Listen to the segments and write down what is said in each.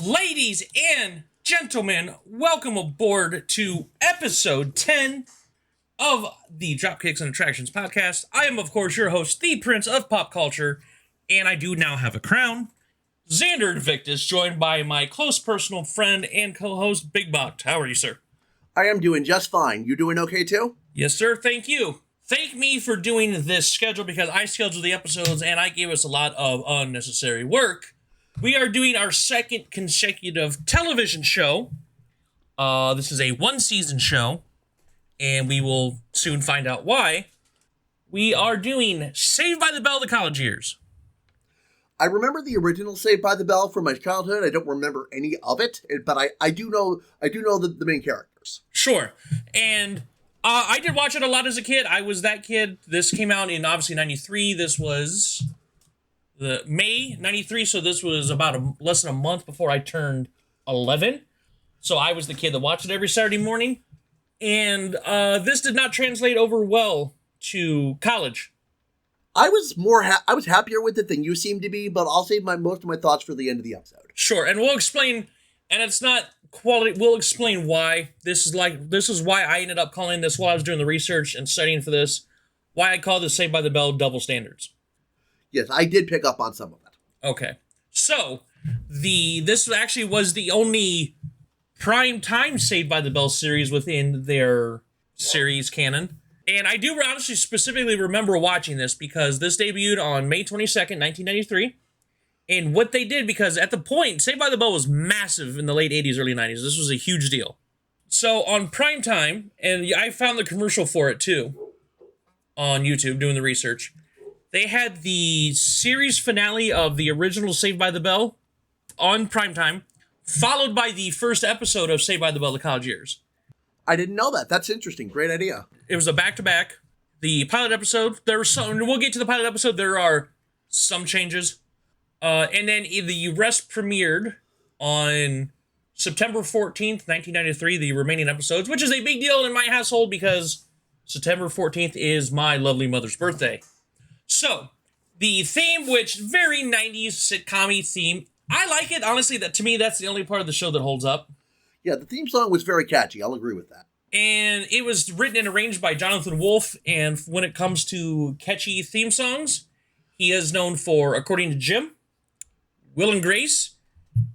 Ladies and gentlemen, welcome aboard to episode 10 of the Dropkicks and Attractions podcast. I am, of course, your host, the Prince of Pop Culture, and I do now have a crown. Xander Invictus, joined by my close personal friend and co-host, BigBoct. How are you, sir? I am doing just fine. You doing okay, too? Yes, sir. Thank you. Thank me for doing this schedule because I scheduled the episodes and I gave us a lot of unnecessary work. We are doing our second consecutive television show. This is a one-season show, and we will soon find out why. We are doing Saved by the Bell: The College Years. I remember the original Saved by the Bell from my childhood. I don't remember any of it, but I do know the main characters. Sure. And I did watch it a lot as a kid. I was that kid. This came out in, obviously, 93. This was the May 93, so this was about less than a month before I turned 11. So I was the kid that watched it every Saturday morning. And this did not translate over well to college. I was I was happier with it than you seem to be, but I'll save most of my thoughts for the end of the episode. Sure, and we'll explain, and it's not quality, we'll explain why. This is why I ended up calling this while I was doing the research and studying for this, why I call this Saved by the Bell double standards. Yes, I did pick up on some of it. Okay. So, this actually was the only prime time Saved by the Bell series within their series canon. And I do honestly specifically remember watching this because this debuted on May 22nd, 1993. And what they did, because at the point, Saved by the Bell was massive in the late 80s, early 90s. This was a huge deal. So on prime time, and I found the commercial for it too on YouTube doing the research. They had the series finale of the original Saved by the Bell on primetime, followed by the first episode of Saved by the Bell: The College Years. I didn't know that. That's interesting. Great idea. It was a back-to-back. The pilot episode, there were some, we'll get to the pilot episode, there are some changes. And then the rest premiered on September 14th, 1993, the remaining episodes, which is a big deal in my household because September 14th is my lovely mother's birthday. So, the theme, which very 90s sitcom-y theme, I like it. Honestly, that to me, that's the only part of the show that holds up. Yeah, the theme song was very catchy. I'll agree with that. And it was written and arranged by Jonathan Wolfe, and when it comes to catchy theme songs, he is known for, according to Jim, Will and Grace,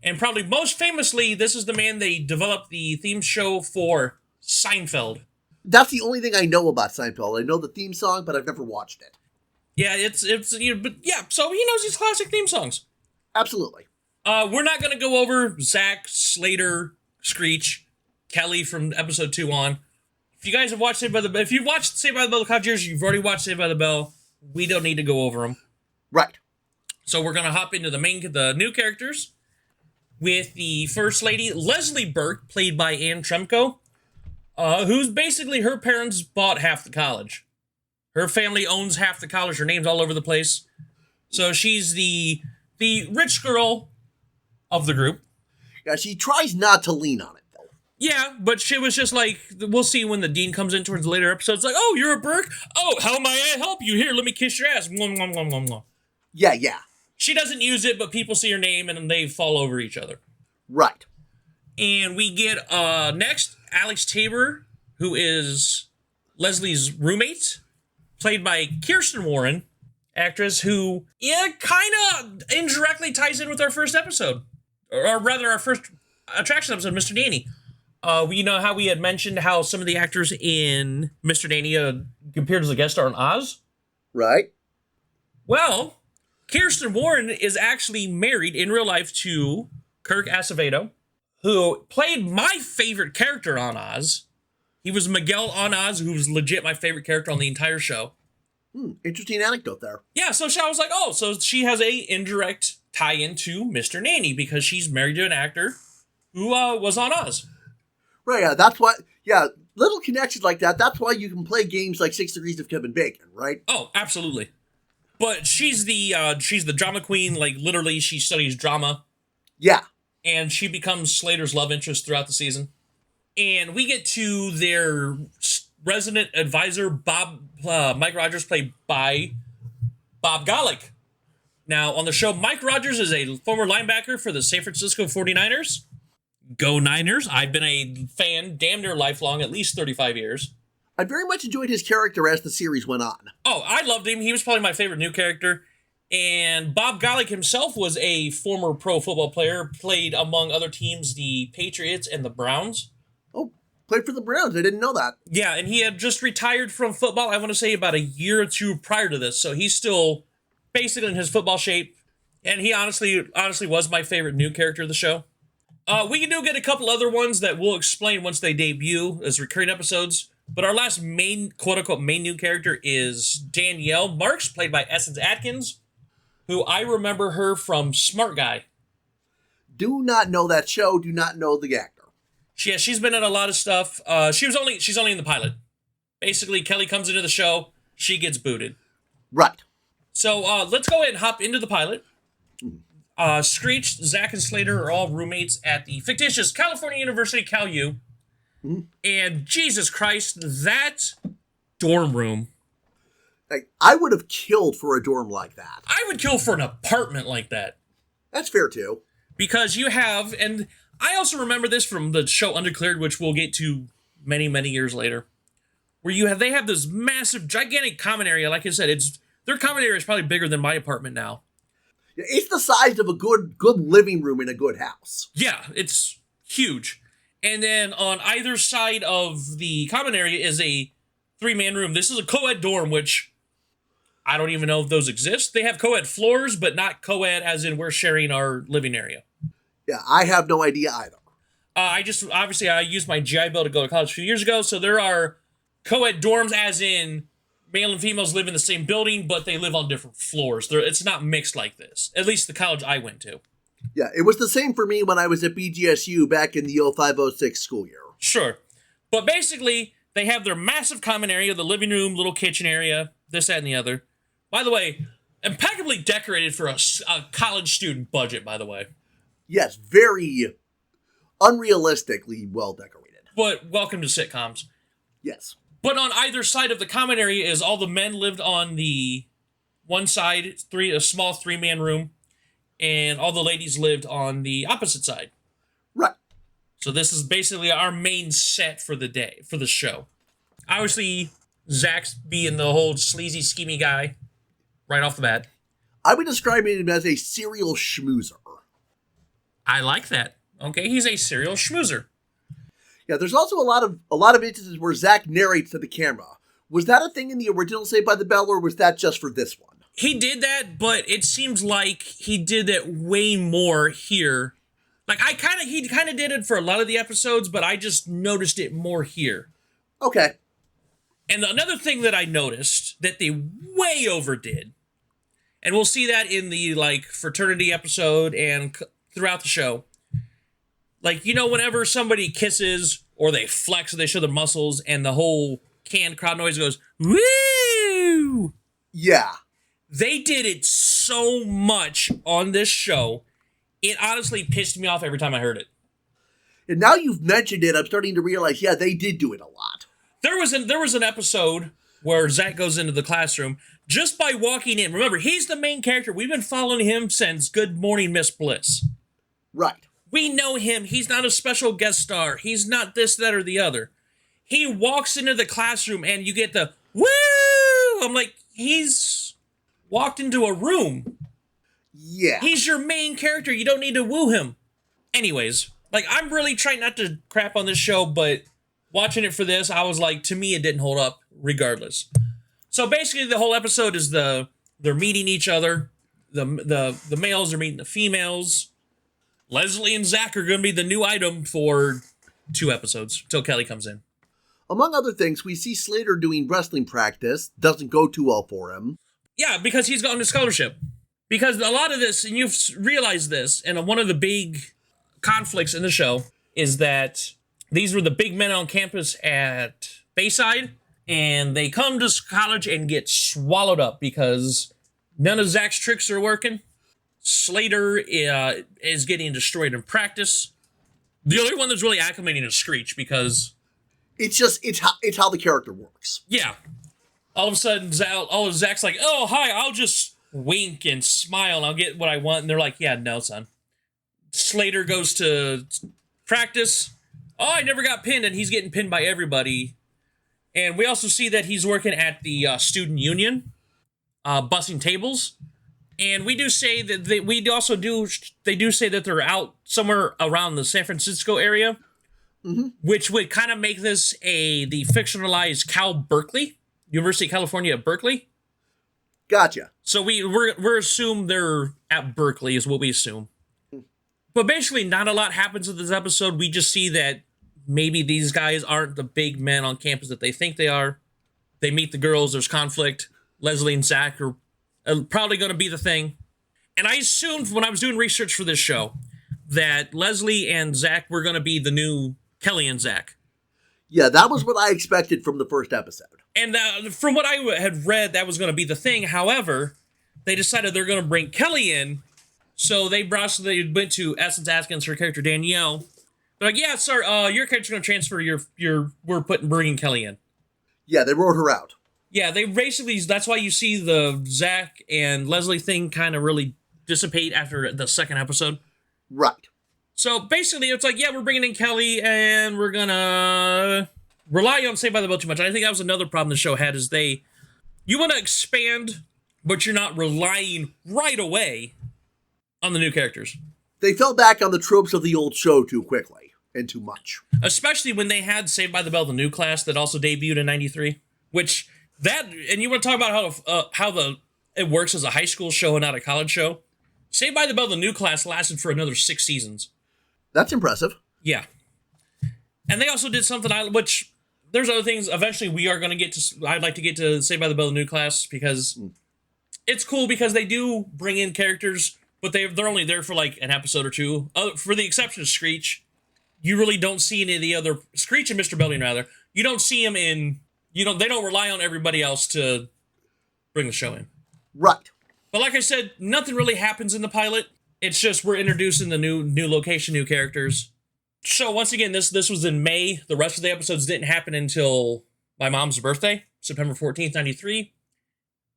and probably most famously, this is the man they developed the theme show for Seinfeld. That's the only thing I know about Seinfeld. I know the theme song, but I've never watched it. Yeah, but yeah, so he knows his classic theme songs. Absolutely. We're not going to go over Zach, Slater, Screech, Kelly from episode 2 on. If you guys have watched Saved by the Bell, if you've watched Saved by the Bell: The College Years, you've already watched Saved by the Bell. We don't need to go over them. Right. So we're going to hop into the new characters with the first lady, Leslie Burke, played by Anne Tremco, who's basically her parents bought half the college. Her family owns half the college. Her name's all over the place. So she's the rich girl of the group. Yeah, she tries not to lean on it, though. Yeah, but she was just like, we'll see when the dean comes in towards the later episodes, like, oh, you're a Burke? Oh, how may I help you? Here, let me kiss your ass. Mwah, mwah, mwah, mwah, mwah. Yeah. She doesn't use it, but people see her name and they fall over each other. Right. And we get, next, Alex Tabor, who is Leslie's roommate, played by Kirsten Warren, actress who, kind of indirectly ties in with our first episode. Or rather, our first attraction episode, Mr. Danny. You know how we had mentioned how some of the actors in Mr. Danny appeared as a guest star on Oz? Right. Well, Kirsten Warren is actually married in real life to Kirk Acevedo, who played my favorite character on Oz. He was Miguel on Oz, who was legit my favorite character on the entire show. Interesting anecdote there. Yeah, so I was like, oh, so she has a indirect tie-in to Mr. Nanny because she's married to an actor who was on Oz. Right, yeah, that's why, yeah, little connections like that, that's why you can play games like 6 Degrees of Kevin Bacon, right? Oh, absolutely. But she's the drama queen, like literally she studies drama. Yeah. And she becomes Slater's love interest throughout the season. And we get to their resident advisor, Bob, Mike Rogers, played by Bob Golick, Now, on the show, Mike Rogers is a former linebacker for the San Francisco 49ers. Go Niners. I've been a fan damn near lifelong, at least 35 years. I very much enjoyed his character as the series went on. Oh, I loved him. He was probably my favorite new character. And Bob Golick himself was a former pro football player, played among other teams, the Patriots and the Browns. Oh, played for the Browns. I didn't know that. Yeah, and he had just retired from football, I want to say about a year or two prior to this. So he's still basically in his football shape. And he honestly was my favorite new character of the show. We do get a couple other ones that we'll explain once they debut as recurring episodes. But our last main, quote-unquote, main new character is Danielle Marks, played by Essence Atkins, who I remember her from Smart Guy. Do not know that show. Do not know the actor. Yeah, she's been in a lot of stuff. She's only in the pilot. Basically, Kelly comes into the show, she gets booted. Right. So let's go ahead and hop into the pilot. Screech, Zach, and Slater are all roommates at the fictitious California University, CalU. And Jesus Christ, that dorm room. Like, I would have killed for a dorm like that. I would kill for an apartment like that. That's fair, too. Because you have, and I also remember this from the show Undeclared, which we'll get to many, many years later, where they have this massive, gigantic common area. Like I said, their common area is probably bigger than my apartment now. Yeah, it's the size of a good living room in a good house. Yeah, it's huge. And then on either side of the common area is a 3-man room. This is a co-ed dorm, which I don't even know if those exist. They have co-ed floors, but not co-ed as in we're sharing our living area. Yeah, I have no idea either. I used my GI Bill to go to college a few years ago, so there are co-ed dorms as in male and females live in the same building, but they live on different floors. It's not mixed like this, at least the college I went to. Yeah, it was the same for me when I was at BGSU back in the 05-06 school year. Sure. But basically, they have their massive common area, the living room, little kitchen area, this, that, and the other. By the way, impeccably decorated for a college student budget, by the way. Yes, very unrealistically well decorated. But welcome to sitcoms. Yes. But on either side of the common area is all the men lived on the one side, a small 3-man room, and all the ladies lived on the opposite side. Right. So this is basically our main set for the day, for the show. Obviously, Zach's being the whole sleazy, schemy guy right off the bat. I would describe him as a serial schmoozer. I like that. Okay, he's a serial schmoozer. Yeah, there's also a lot of instances where Zach narrates to the camera. Was that a thing in the original Saved by the Bell, or was that just for this one? He did that, but it seems like he did it way more here. Like he kind of did it for a lot of the episodes, but I just noticed it more here. Okay. And another thing that I noticed that they way overdid, and we'll see that in the fraternity episode and throughout the show. Whenever somebody kisses or they flex or they show their muscles and the whole canned crowd noise goes, woo! Yeah. They did it so much on this show, it honestly pissed me off every time I heard it. And now you've mentioned it, I'm starting to realize, yeah, they did do it a lot. There was an episode where Zach goes into the classroom just by walking in. Remember, he's the main character. We've been following him since Good Morning, Miss Bliss. Right. We know him. He's not a special guest star. He's not this, that, or the other. He walks into the classroom and you get the woo! I'm like, he's walked into a room. Yeah. He's your main character. You don't need to woo him. Anyways, I'm really trying not to crap on this show, but watching it for this, I was like, to me, it didn't hold up regardless. So basically, the whole episode is they're meeting each other. The males are meeting the females. Leslie and Zach are going to be the new item for 2 episodes until Kelly comes in. Among other things, we see Slater doing wrestling practice. Doesn't go too well for him. Yeah, because he's gotten a scholarship. Because a lot of this, and you've realized this, and one of the big conflicts in the show is that these were the big men on campus at Bayside, and they come to college and get swallowed up because none of Zach's tricks are working. Slater is getting destroyed in practice. The only one that's really acclimating is Screech because it's how the character works. Yeah. All of a sudden, Zach's like, "Oh, hi, I'll just wink and smile and I'll get what I want. And they're like, yeah, no, son. Slater goes to practice. Oh, I never got pinned, and he's getting pinned by everybody. And we also see that he's working at the student union, bussing tables. And we do say that they do say that they're out somewhere around the San Francisco area, which would kind of make this the fictionalized Cal Berkeley, University of California at Berkeley. Gotcha. So we're assume they're at Berkeley is what we assume. But basically, not a lot happens in this episode. We just see that maybe these guys aren't the big men on campus that they think they are. They meet the girls. There's conflict. Leslie and Zach are probably going to be the thing. And I assumed when I was doing research for this show that Leslie and Zach were going to be the new Kelly and Zach. Yeah, that was what I expected from the first episode. And from what I had read, that was going to be the thing. However, they decided they're going to bring Kelly in. So they went to Essence Atkins, her character Danielle. They're like, yeah, sir, your character's going to transfer. We're bringing Kelly in. Yeah, they wrote her out. Yeah, they basically, that's why you see the Zach and Leslie thing kind of really dissipate after the second episode. Right. So basically, it's like, yeah, we're bringing in Kelly, and we're going to rely on Saved by the Bell too much. And I think that was another problem the show had, is you want to expand, but you're not relying right away on the new characters. They fell back on the tropes of the old show too quickly and too much. Especially when they had Saved by the Bell, the new class that also debuted in 93, which and you want to talk about how it works as a high school show and not a college show. Saved by the Bell, the new class lasted for another 6 seasons. That's impressive. Yeah. And they also did something, which there's other things. Eventually we are going to get to, I'd like to get to Saved by the Bell, the new class, because it's cool because they do bring in characters, but they're only there for like an episode or two. For the exception of Screech, you really don't see any of the other, Screech and Mr. Belding rather, you don't see them they don't rely on everybody else to bring the show in. Right. But like I said, nothing really happens in the pilot. It's just we're introducing the new location, new characters. So once again, this was in May. The rest of the episodes didn't happen until my mom's birthday, September 14th, 93.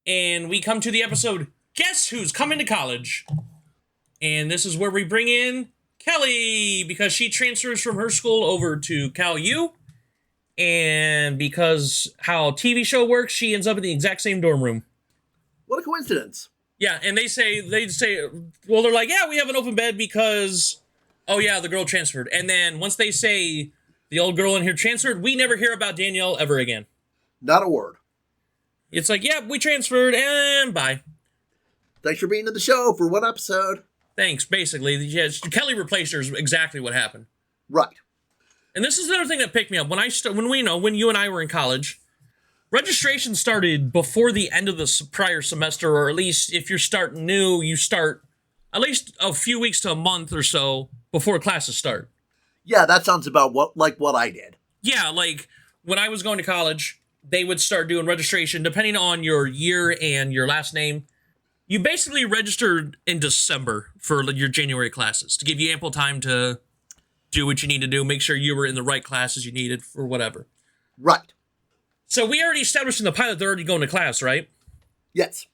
And we come to the episode, Guess Who's Coming to College? And this is where we bring in Kelly, because she transfers from her school over to Cal U. And because how TV show works, she ends up in the exact same dorm room. What a coincidence. Yeah, and they say, well, they're like, yeah, we have an open bed because, oh yeah, the girl transferred. And then once they say the old girl in here transferred, we never hear about Danielle ever again. Not a word. It's like, yeah, we transferred, and bye. Thanks for being in the show for one episode. Thanks, basically. Yeah, Kelly replaced her is exactly what happened. Right. And this is another thing that picked me up. When you and I were in college, registration started before the end of the prior semester, or at least if you're starting new, you start at least a few weeks to a month or so before classes start. Yeah, that sounds about what I did. Yeah, like when I was going to college, they would start doing registration depending on your year and your last name. You basically registered in December for your January classes to give you ample time to do what you need to do, make sure you were in the right classes you needed for whatever. Right. So we already established in the pilot they're already going to class, right? Yes.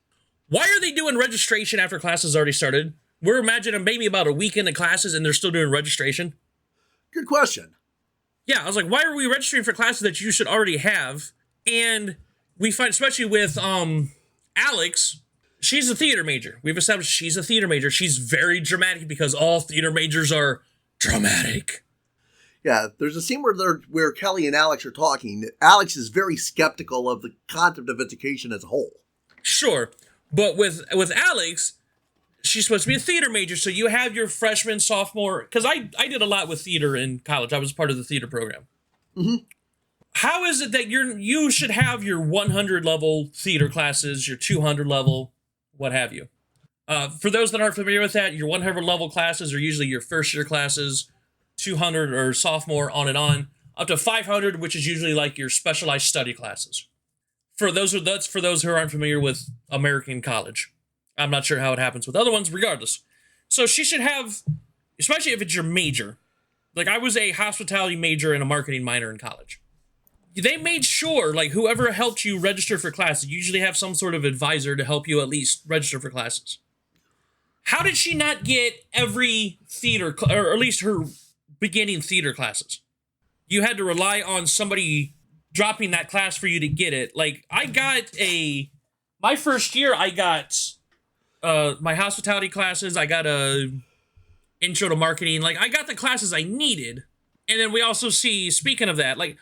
Why are they doing registration after classes already started? We're imagining maybe about a week into classes and they're still doing registration. Good question. Yeah, I was like, why are we registering for classes that you should already have? And we find, especially with Alex, she's a theater major. We've established she's a theater major. She's very dramatic because all theater majors are dramatic. Yeah, there's a scene where Kelly and Alex are talking. Alex is very skeptical of the concept of education as a whole. Sure, but with Alex, she's supposed to be a theater major, so you have your freshman, sophomore, because I did a lot with theater in college. I was part of the theater program. Mm-hmm. How is it that you should have your 100 level theater classes, your 200 level, what have you? For those that aren't familiar with that, your 100 level classes are usually your first year classes, 200 or sophomore, on and on, up to 500, which is usually like your specialized study classes. That's for those who aren't familiar with American college. I'm not sure how it happens with other ones, regardless. So she should have, especially if it's your major. Like I was a hospitality major and a marketing minor in college. they made sure, like, whoever helped you register for classes, you usually have some sort of advisor to help you at least register for classes. How did she not get every theater, or at least her beginning theater classes? You had to rely on somebody dropping that class for you to get it. Like, my first year, I got my hospitality classes, I got a intro to marketing, like, I got the classes I needed. And then we also see, speaking of that, like,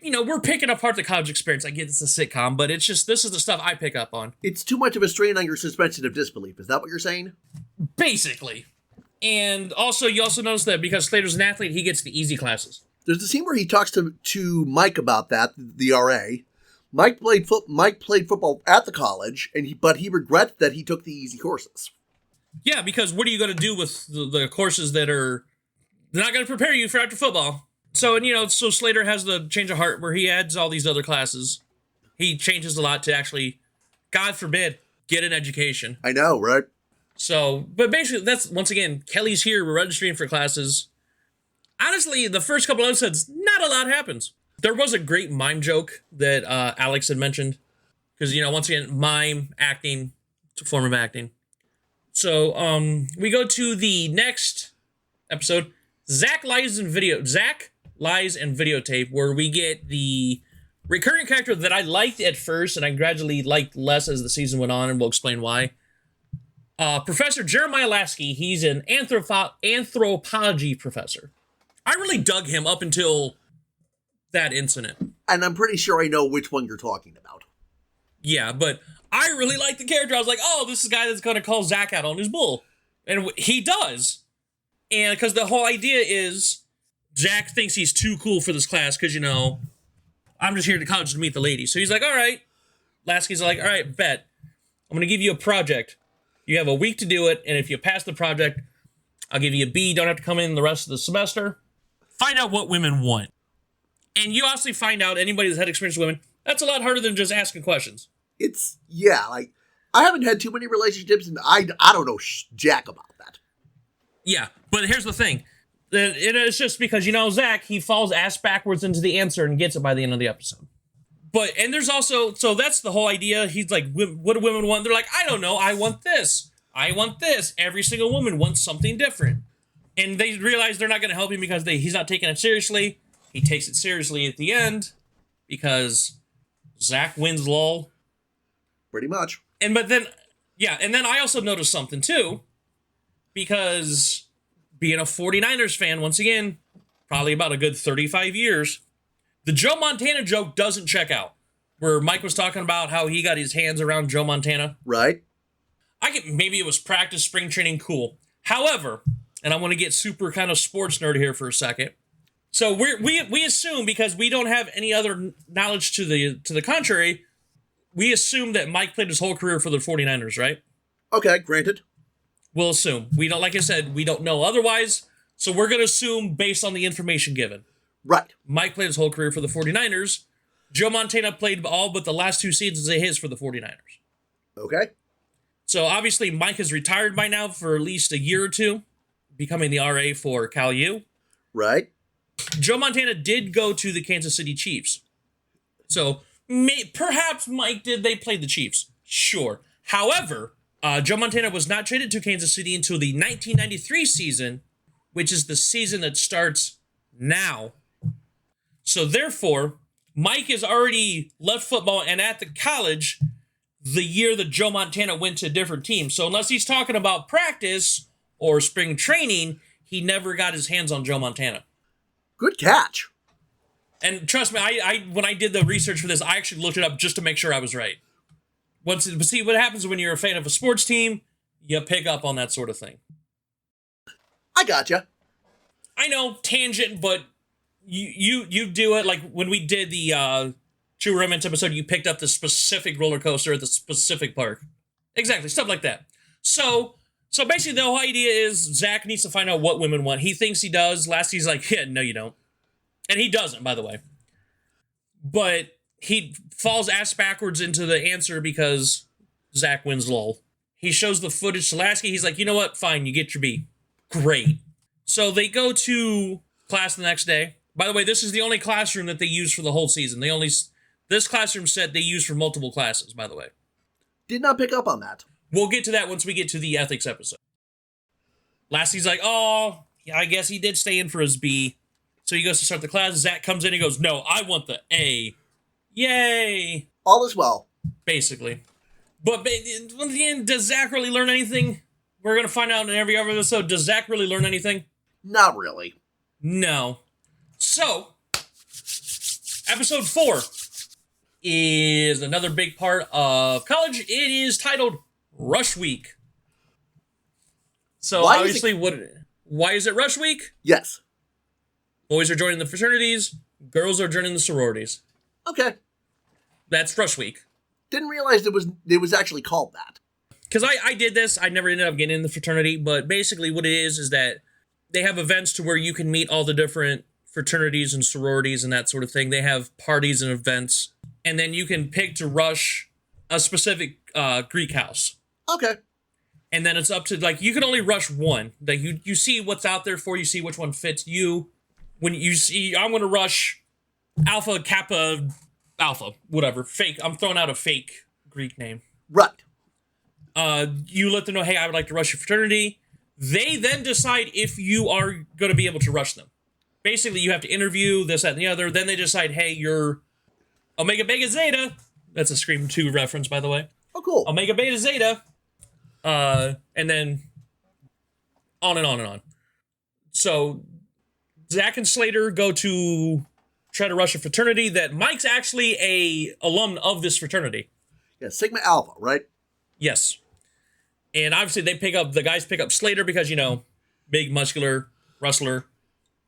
we're picking apart the college experience. I get it's a sitcom, but it's just, this is the stuff I pick up on. It's too much of a strain on your suspension of disbelief. Is that what you're saying? Basically. And also, you also notice that because Slater's an athlete, he gets the easy classes. There's a scene where he talks to Mike about that, the RA. Mike played football at the college, but he regrets that he took the easy courses. Yeah, because what are you going to do with the courses that are, they're not going to prepare you for after football? So, and so Slater has the change of heart where he adds all these other classes. He changes a lot to actually, God forbid, get an education. I know, right? So, but basically, that's, once again, Kelly's here, we're registering for classes. Honestly, the first couple episodes, not a lot happens. There was a great mime joke that Alex had mentioned. Because, once again, mime, acting, it's a form of acting. So, we go to the next episode. Zach lies and videotape, where we get the recurring character that I liked at first, and I gradually liked less as the season went on, and we'll explain why. Professor Jeremiah Lasky, he's an anthropology professor. I really dug him up until that incident. And I'm pretty sure I know which one you're talking about. Yeah, but I really liked the character. I was like, oh, this is the guy that's going to call Zach out on his bull. And he does. And because the whole idea is Jack thinks he's too cool for this class because, I'm just here to college to meet the ladies. So he's like, all right. Lasky's like, all right, bet. I'm going to give you a project. You have a week to do it, and if you pass the project, I'll give you a B. Don't have to come in the rest of the semester. Find out what women want. And you obviously find out, anybody that's had experience with women, that's a lot harder than just asking questions. I haven't had too many relationships, and I don't know jack about that. Yeah, but here's the thing. It's just because, Zach, he falls ass backwards into the answer and gets it by the end of the episode. And there's also, so that's the whole idea. He's like, what do women want? They're like, I don't know. I want this. I want this. Every single woman wants something different. And they realize they're not going to help him because he's not taking it seriously. He takes it seriously at the end because Zach wins lol. Pretty much. And then I also noticed something too, because being a 49ers fan, once again, probably about a good 35 years, the Joe Montana joke doesn't check out. Where Mike was talking about how he got his hands around Joe Montana. Right. Maybe it was practice, spring training, cool. However, and I want to get super kind of sports nerd here for a second. So we assume, because we don't have any other knowledge to the contrary, we assume that Mike played his whole career for the 49ers, right? Okay, granted. We'll assume. We don't, like I said, we don't know otherwise, so we're going to assume based on the information given. Right. Mike played his whole career for the 49ers. Joe Montana played all but the last two seasons of his for the 49ers. Okay. So obviously Mike is retired by now for at least a year or two, becoming the RA for Cal U. Right. Joe Montana did go to the Kansas City Chiefs. So perhaps Mike they played the Chiefs. Sure. However, Joe Montana was not traded to Kansas City until the 1993 season, which is the season that starts now. So therefore, Mike has already left football and at the college the year that Joe Montana went to a different team. So unless he's talking about practice or spring training, he never got his hands on Joe Montana. Good catch. And trust me, I when I did the research for this, I actually looked it up just to make sure I was right. See, what happens when you're a fan of a sports team, you pick up on that sort of thing. I gotcha. I know, tangent, but you do it. Like when we did the True Romance episode, you picked up the specific roller coaster at the specific park. Exactly, stuff like that. So basically the whole idea is Zach needs to find out what women want. He thinks he does. Lasky's like, yeah, no you don't. And he doesn't, by the way. But he falls ass backwards into the answer because Zach wins lol. He shows the footage to Lasky. He's like, you know what? Fine, you get your B. Great. So they go to class the next day. By the way, this is the only classroom that they use for the whole season. This classroom set they use for multiple classes, by the way. Did not pick up on that. We'll get to that once we get to the ethics episode. Lassie's like, oh, yeah, I guess he did stay in for his B. So he goes to start the class. Zach comes in and goes, no, I want the A. Yay. All is well. Basically. But in the end, does Zach really learn anything? We're going to find out in every other episode. Does Zach really learn anything? Not really. No. So, episode 4 is another big part of college. It is titled Rush Week. So, why is it Rush Week? Yes. Boys are joining the fraternities. Girls are joining the sororities. Okay. That's Rush Week. Didn't realize it was actually called that. Because I did this. I never ended up getting in the fraternity. But basically what it is that they have events to where you can meet all the different fraternities and sororities and that sort of thing. They have parties and events. And then you can pick to rush a specific Greek house. Okay. And then it's up to, like, you can only rush one. Like, you see what's out there for you, see which one fits you. When you see, I'm going to rush Alpha, Kappa, Alpha, whatever. Fake. I'm throwing out a fake Greek name. Right. You let them know, hey, I would like to rush your fraternity. They then decide if you are going to be able to rush them. Basically, you have to interview this, that, and the other. Then they decide, hey, you're Omega Beta Zeta. That's a Scream 2 reference, by the way. Oh, cool. Omega Beta Zeta. And then on and on and on. So Zach and Slater go to try to rush a fraternity that Mike's actually a alum of this fraternity. Yeah, Sigma Alpha, right? Yes. And obviously the guys pick up Slater because, you know, big muscular wrestler.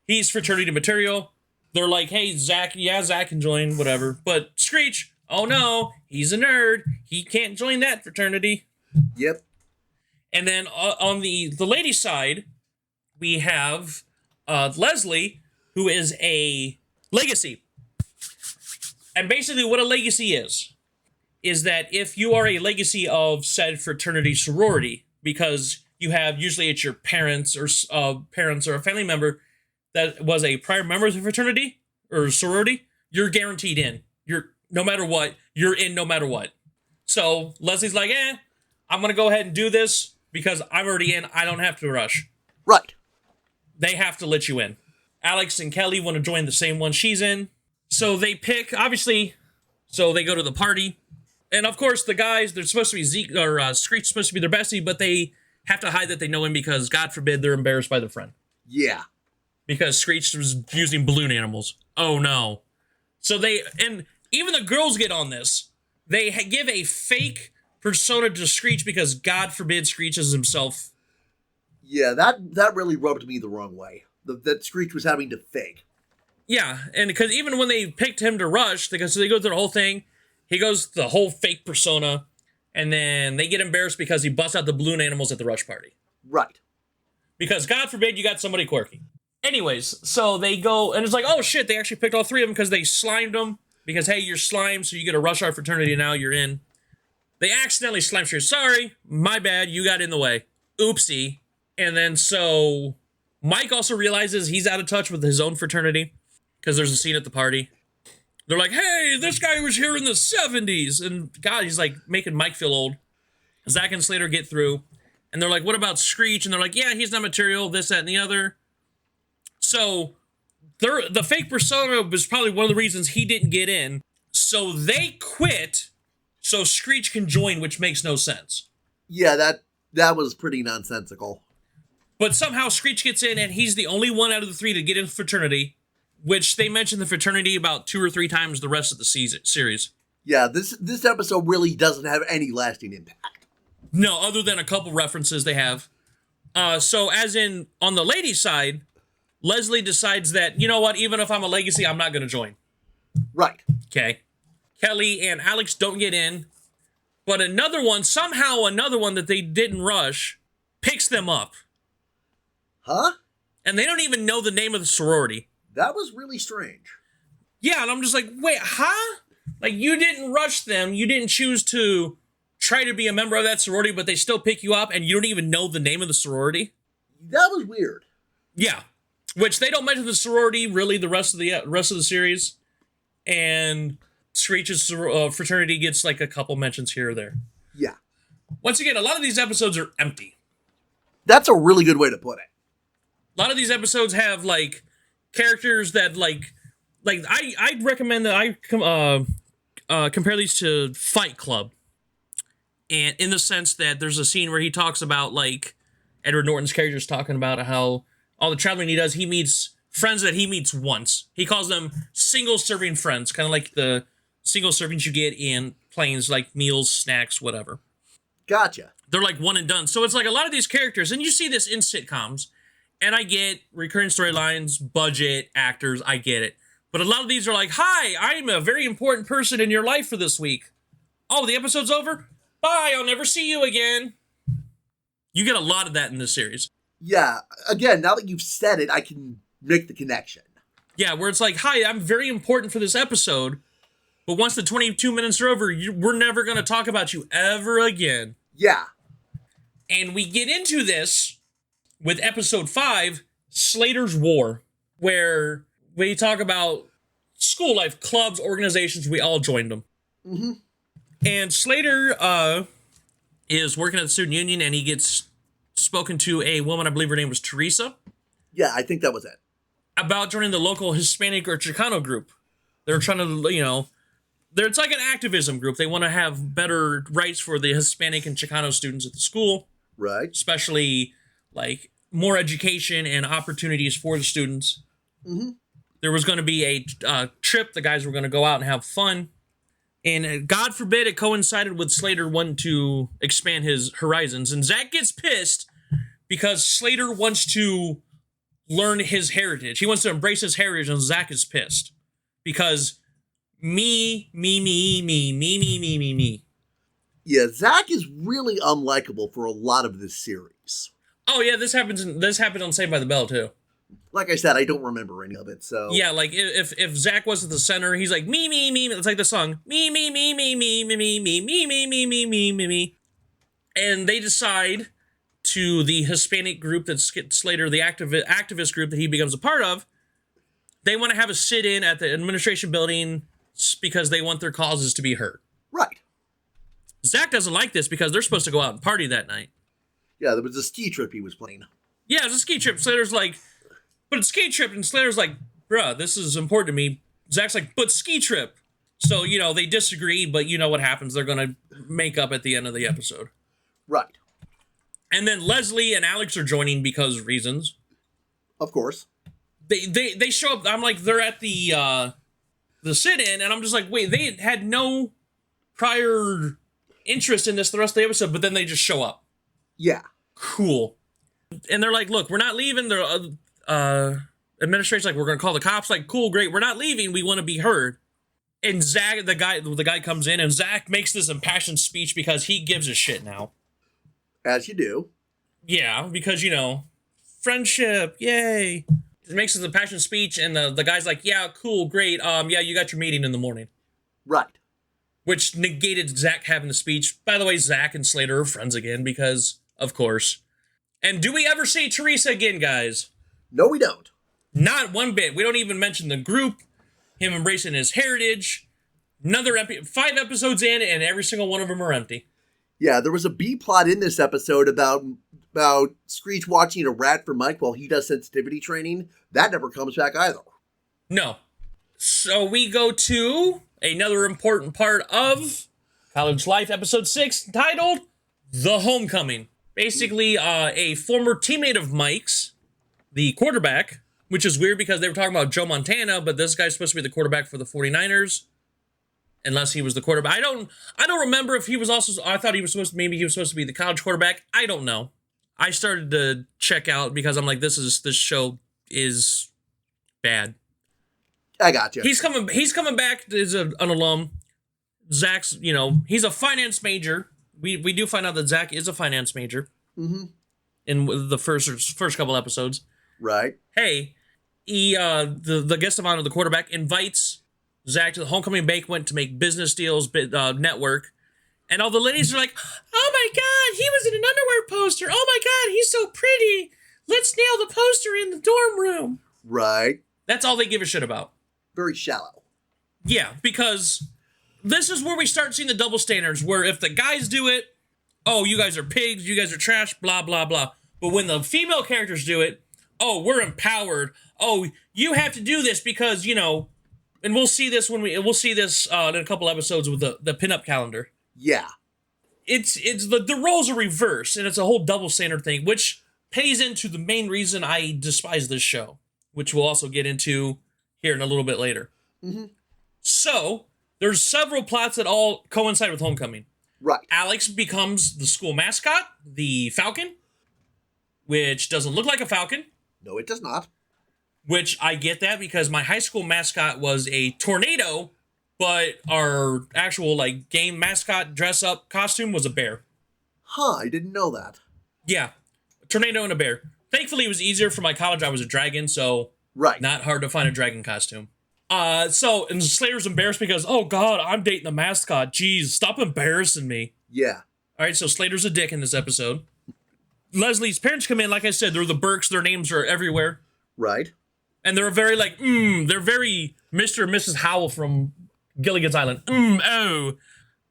He's fraternity material. They're like, hey, Zach can join, whatever. But Screech, oh no, he's a nerd. He can't join that fraternity. Yep. And then on the ladies' side, we have Leslie, who is a legacy. And basically what a legacy is that if you are a legacy of said fraternity sorority, because you have, usually it's your parents or a family member that was a prior member of the fraternity or sorority, you're guaranteed in. No matter what, you're in no matter what. So Leslie's like, I'm going to go ahead and do this because I'm already in. I don't have to rush. Right. They have to let you in. Alex and Kelly want to join the same one she's in. So they pick, obviously, so they go to the party. And of course, the guys, they're supposed to be Zeke or Screech supposed to be their bestie, but they have to hide that they know him because, God forbid, they're embarrassed by their friend. Yeah. Because Screech was using balloon animals. Oh no. So and even the girls get on this. They give a fake persona to Screech because, God forbid, Screech is himself. Yeah, that really rubbed me the wrong way. That Screech was having to fake. Yeah, and because even when they picked him to rush, they go through the whole thing. He goes the whole fake persona, and then they get embarrassed because he busts out the balloon animals at the rush party. Right. Because, God forbid, you got somebody quirky. Anyways, so they go, and it's like, oh shit, they actually picked all three of them because they slimed them. Because, hey, you're slime, so you get to rush our fraternity now, you're in. They accidentally slimed you. Sorry, my bad, you got in the way. Oopsie. And then so Mike also realizes he's out of touch with his own fraternity because there's a scene at the party. They're like, hey, this guy was here in the 70s. And God, he's like making Mike feel old. Zach and Slater get through. And they're like, what about Screech? And they're like, yeah, he's not material, this, that, and the other. So the fake persona was probably one of the reasons he didn't get in. So they quit so Screech can join, which makes no sense. Yeah, that was pretty nonsensical. But somehow Screech gets in, and he's the only one out of the three to get in fraternity, which they mention the fraternity about 2 or 3 times the rest of the series. Yeah, this episode really doesn't have any lasting impact. No, other than a couple references they have. So as in, on the ladies' side, Leslie decides that, you know what, even if I'm a legacy, I'm not going to join. Right. Okay. Kelly and Alex don't get in, but somehow another one that they didn't rush, picks them up. Huh? And they don't even know the name of the sorority. That was really strange. Yeah, and I'm just like, wait, huh? Like, you didn't rush them. You didn't choose to try to be a member of that sorority, but they still pick you up, and you don't even know the name of the sorority? That was weird. Yeah. which they don't mention the sorority really the rest of the series, and Screech's fraternity gets like a couple mentions here or there. Yeah. Once again, a lot of these episodes are empty. That's a really good way to put it. A lot of these episodes have like characters that like I'd recommend that I compare these to Fight Club, and in the sense that there's a scene where he talks about like Edward Norton's character's talking about how all the traveling he does, he meets friends that he meets once. He calls them single serving friends, kind of like the single servings you get in planes, like meals, snacks, whatever. Gotcha. They're like one and done. So it's like a lot of these characters, and you see this in sitcoms, and I get recurring storylines, budget, actors, I get it. But a lot of these are like, hi, I'm a very important person in your life for this week. Oh, the episode's over? Bye, I'll never see you again. You get a lot of that in this series. Yeah, again, now that you've said it, I can make the connection. Yeah, where it's like, hi, I'm very important for this episode, but once the 22 minutes are over, we're never going to talk about you ever again. Yeah. And we get into this with episode 5, Slater's War, where we talk about school life, clubs, organizations, we all joined them. Mm-hmm. And Slater is working at the student union, and he gets spoken to a woman, I believe her name was Teresa. Yeah, I think that was it. About joining the local Hispanic or Chicano group. They're trying to, it's like an activism group. They want to have better rights for the Hispanic and Chicano students at the school. Right. Especially, like, more education and opportunities for the students. Mm-hmm. There was going to be a trip. The guys were going to go out and have fun. And God forbid it coincided with Slater wanting to expand his horizons. And Zach gets pissed because Slater wants to learn his heritage. He wants to embrace his heritage, and Zach is pissed. Because me. Yeah, Zach is really unlikable for a lot of this series. Oh yeah, this happened on Saved by the Bell too. Like I said, I don't remember any of it, so... Yeah, like, if Zach was at the center, he's like, me. It's like the song, me. And they decide to the Hispanic group that Slater, the activist group that he becomes a part of, they want to have a sit-in at the administration building because they want their causes to be heard. Right. Zach doesn't like this because they're supposed to go out and party that night. Yeah, there was a ski trip he was playing. Yeah, it was a ski trip. Slater's like, but it's ski trip, and Slater's like, bruh, this is important to me. Zach's like, but ski trip. So, they disagree, but you know what happens. They're going to make up at the end of the episode. Right. And then Leslie and Alex are joining because reasons. Of course. They show up. I'm like, they're at the sit-in, and I'm just like, wait, they had no prior interest in this the rest of the episode, but then they just show up. Yeah. Cool. And they're like, look, we're not leaving. The administration's like, we're going to call the cops. Like, cool, great. We're not leaving. We want to be heard. And Zach, the guy comes in, and Zach makes this impassioned speech because he gives a shit now. As you do. Yeah, because, friendship, yay. He makes this impassioned speech, and the guy's like, yeah, cool, great. Yeah, you got your meeting in the morning. Right. Which negated Zach having the speech. By the way, Zach and Slater are friends again because, of course. And do we ever see Teresa again, guys? No, we don't. Not one bit. We don't even mention the group, him embracing his heritage. 5 episodes in, and every single one of them are empty. Yeah, there was a B plot in this episode about Screech watching a rat for Mike while he does sensitivity training. That never comes back either. No. So we go to another important part of College Life, episode 6, titled The Homecoming. Basically, a former teammate of Mike's, the quarterback, which is weird because they were talking about Joe Montana, but this guy's supposed to be the quarterback for the 49ers. Unless he was the quarterback. I don't remember if he was also, I thought he was supposed to be the college quarterback. I don't know. I started to check out because I'm like, this show is bad. I got you. He's coming back as an alum. Zach's, he's a finance major. We do find out that Zach is a finance major. Mm-hmm. In the first couple episodes. Right. Hey, the guest of honor, the quarterback, invites Zach to the homecoming banquet to make business deals, network. And all the ladies are like, oh my God, he was in an underwear poster. Oh my God, he's so pretty. let's nail the poster in the dorm room. Right. That's all they give a shit about. Very shallow. Yeah, because this is where we start seeing the double standards, where if the guys do it, oh, you guys are pigs, you guys are trash, blah, blah, blah. But when the female characters do it, oh, we're empowered. Oh, you have to do this because, you know, and we'll see this in a couple episodes with the pinup calendar. Yeah. It's the roles are reversed, and it's a whole double standard thing, which pays into the main reason I despise this show, which we'll also get into here in a little bit later. Mm-hmm. So, there's several plots that all coincide with Homecoming. Right. Alex becomes the school mascot, the Falcon, which doesn't look like a falcon. No, it does not. Which I get that because my high school mascot was a tornado, but our actual like game mascot dress up costume was a bear. Huh, I didn't know that. Yeah, a tornado and a bear. Thankfully, it was easier for my college. I was a dragon, so right. Not hard to find a dragon costume. And Slater's embarrassed because, oh God, I'm dating the mascot. Jeez, stop embarrassing me. Yeah. All right, so Slater's a dick in this episode. Leslie's parents come in, like I said, they're the Burks. Their names are everywhere. Right. And they're very like, they're very Mr. and Mrs. Howell from Gilligan's Island.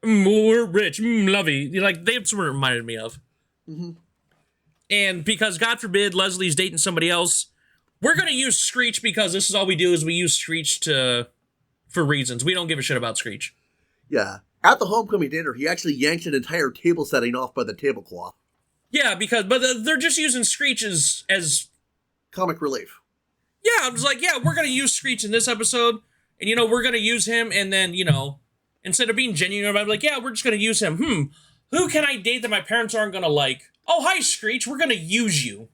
We're rich, lovey. Like, that's what it reminded me of. Mm-hmm. And because, God forbid, Leslie's dating somebody else, we're going to use Screech because this is all we do is we use Screech for reasons. We don't give a shit about Screech. Yeah. At the homecoming dinner, he actually yanked an entire table setting off by the tablecloth. Yeah, but they're just using Screech as comic relief. Yeah, I'm just like, yeah, we're going to use Screech in this episode. And, you know, we're going to use him. And then, you know, instead of being genuine, I'm like, yeah, we're just going to use him. Who can I date that my parents aren't going to like? Oh, hi, Screech. We're going to use you.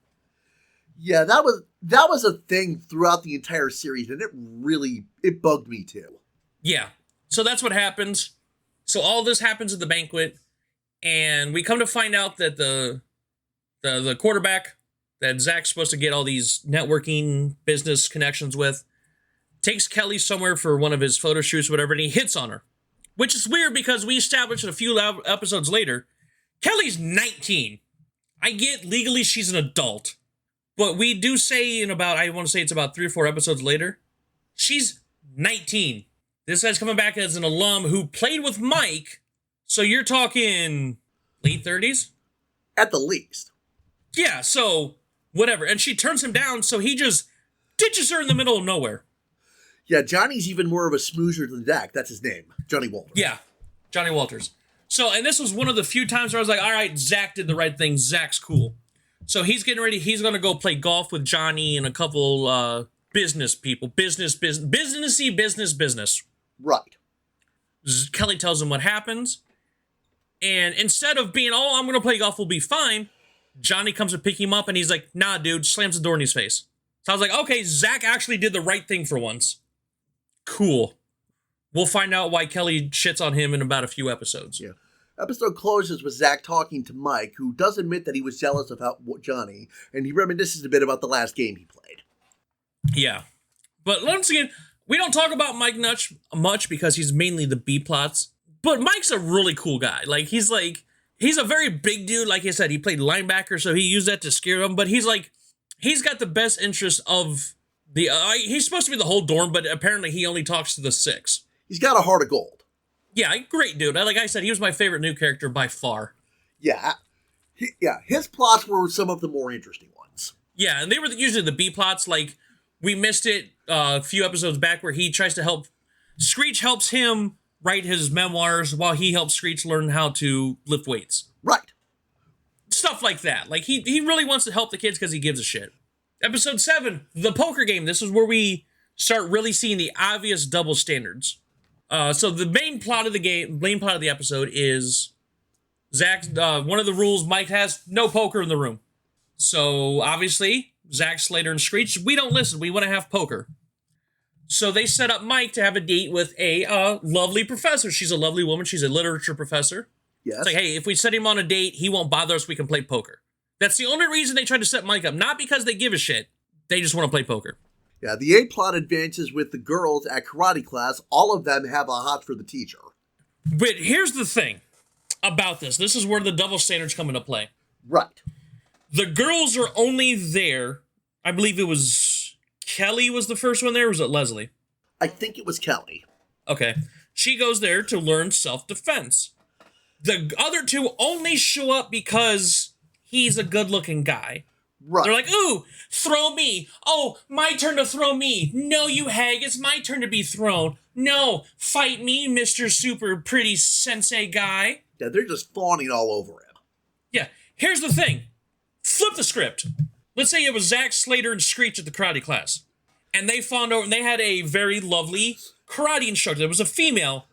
Yeah, that was a thing throughout the entire series. And it bugged me too. Yeah. So that's what happens. So all this happens at the banquet. And we come to find out that the quarterback that Zach's supposed to get all these networking business connections with takes Kelly somewhere for one of his photo shoots or whatever, and he hits on her. Which is weird because we established a few episodes later, Kelly's 19. I get legally she's an adult. But we do say I want to say it's about 3 or 4 episodes later, she's 19. This guy's coming back as an alum who played with Mike, so you're talking late 30s? At the least. Yeah, so whatever. And she turns him down, so he just ditches her in the middle of nowhere. Yeah, Johnny's even more of a smoozer than Zach. That's his name. Johnny Walters. Yeah, Johnny Walters. So, and this was one of the few times where I was like, all right, Zach did the right thing. Zach's cool. So he's getting ready. He's going to go play golf with Johnny and a couple business people. Businessy business. Right. Kelly tells him what happens. And instead of being, oh, I'm going to play golf, we'll be fine, Johnny comes to pick him up, and he's like, nah, dude, slams the door in his face. So I was like, okay, Zach actually did the right thing for once. Cool. We'll find out why Kelly shits on him in about a few episodes. Yeah. Episode closes with Zach talking to Mike, who does admit that he was jealous of Johnny, and he reminisces a bit about the last game he played. Yeah. But once again, we don't talk about Mike much because he's mainly the B-plots. But Mike's a really cool guy. He's a very big dude. Like I said, he played linebacker, so he used that to scare him. But he's got the best interest of he's supposed to be the whole dorm, but apparently he only talks to the 6. He's got a heart of gold. Yeah, great dude. Like I said, he was my favorite new character by far. Yeah. His plots were some of the more interesting ones. Yeah, and they were usually the B plots. Like, we missed it a few episodes back where he tries to help. Screech helps him write his memoirs while he helps Screech learn how to lift weights. Right. Stuff like that. Like, he really wants to help the kids because he gives a shit. Episode 7, the poker game. This is where we start really seeing the obvious double standards. So the main plot of the episode is Zach, one of the rules Mike has, no poker in the room. So obviously, Zach, Slater, and Screech, we don't listen. We want to have poker. So they set up Mike to have a date with a lovely professor. She's a lovely woman. She's a literature professor. Yes. It's like, hey, if we set him on a date, he won't bother us. We can play poker. That's the only reason they tried to set Mike up. Not because they give a shit. They just want to play poker. Yeah, the A-plot advances with the girls at karate class. All of them have a hot for the teacher. But here's the thing about this. This is where the double standards come into play. Right. The girls are only there. I believe it was Kelly was the first one there, or was it Leslie? I think it was Kelly. Okay. She goes there to learn self-defense. The other two only show up because he's a good-looking guy. Right. They're like, ooh, throw me. Oh, my turn to throw me. No, you hag, it's my turn to be thrown. No, fight me, Mr. Super Pretty Sensei guy. Yeah, they're just fawning all over him. Yeah, here's the thing. Flip the script. Let's say it was Zack Slater and Screech at the karate class. And they fawned over, and they had a very lovely karate instructor. It was a female.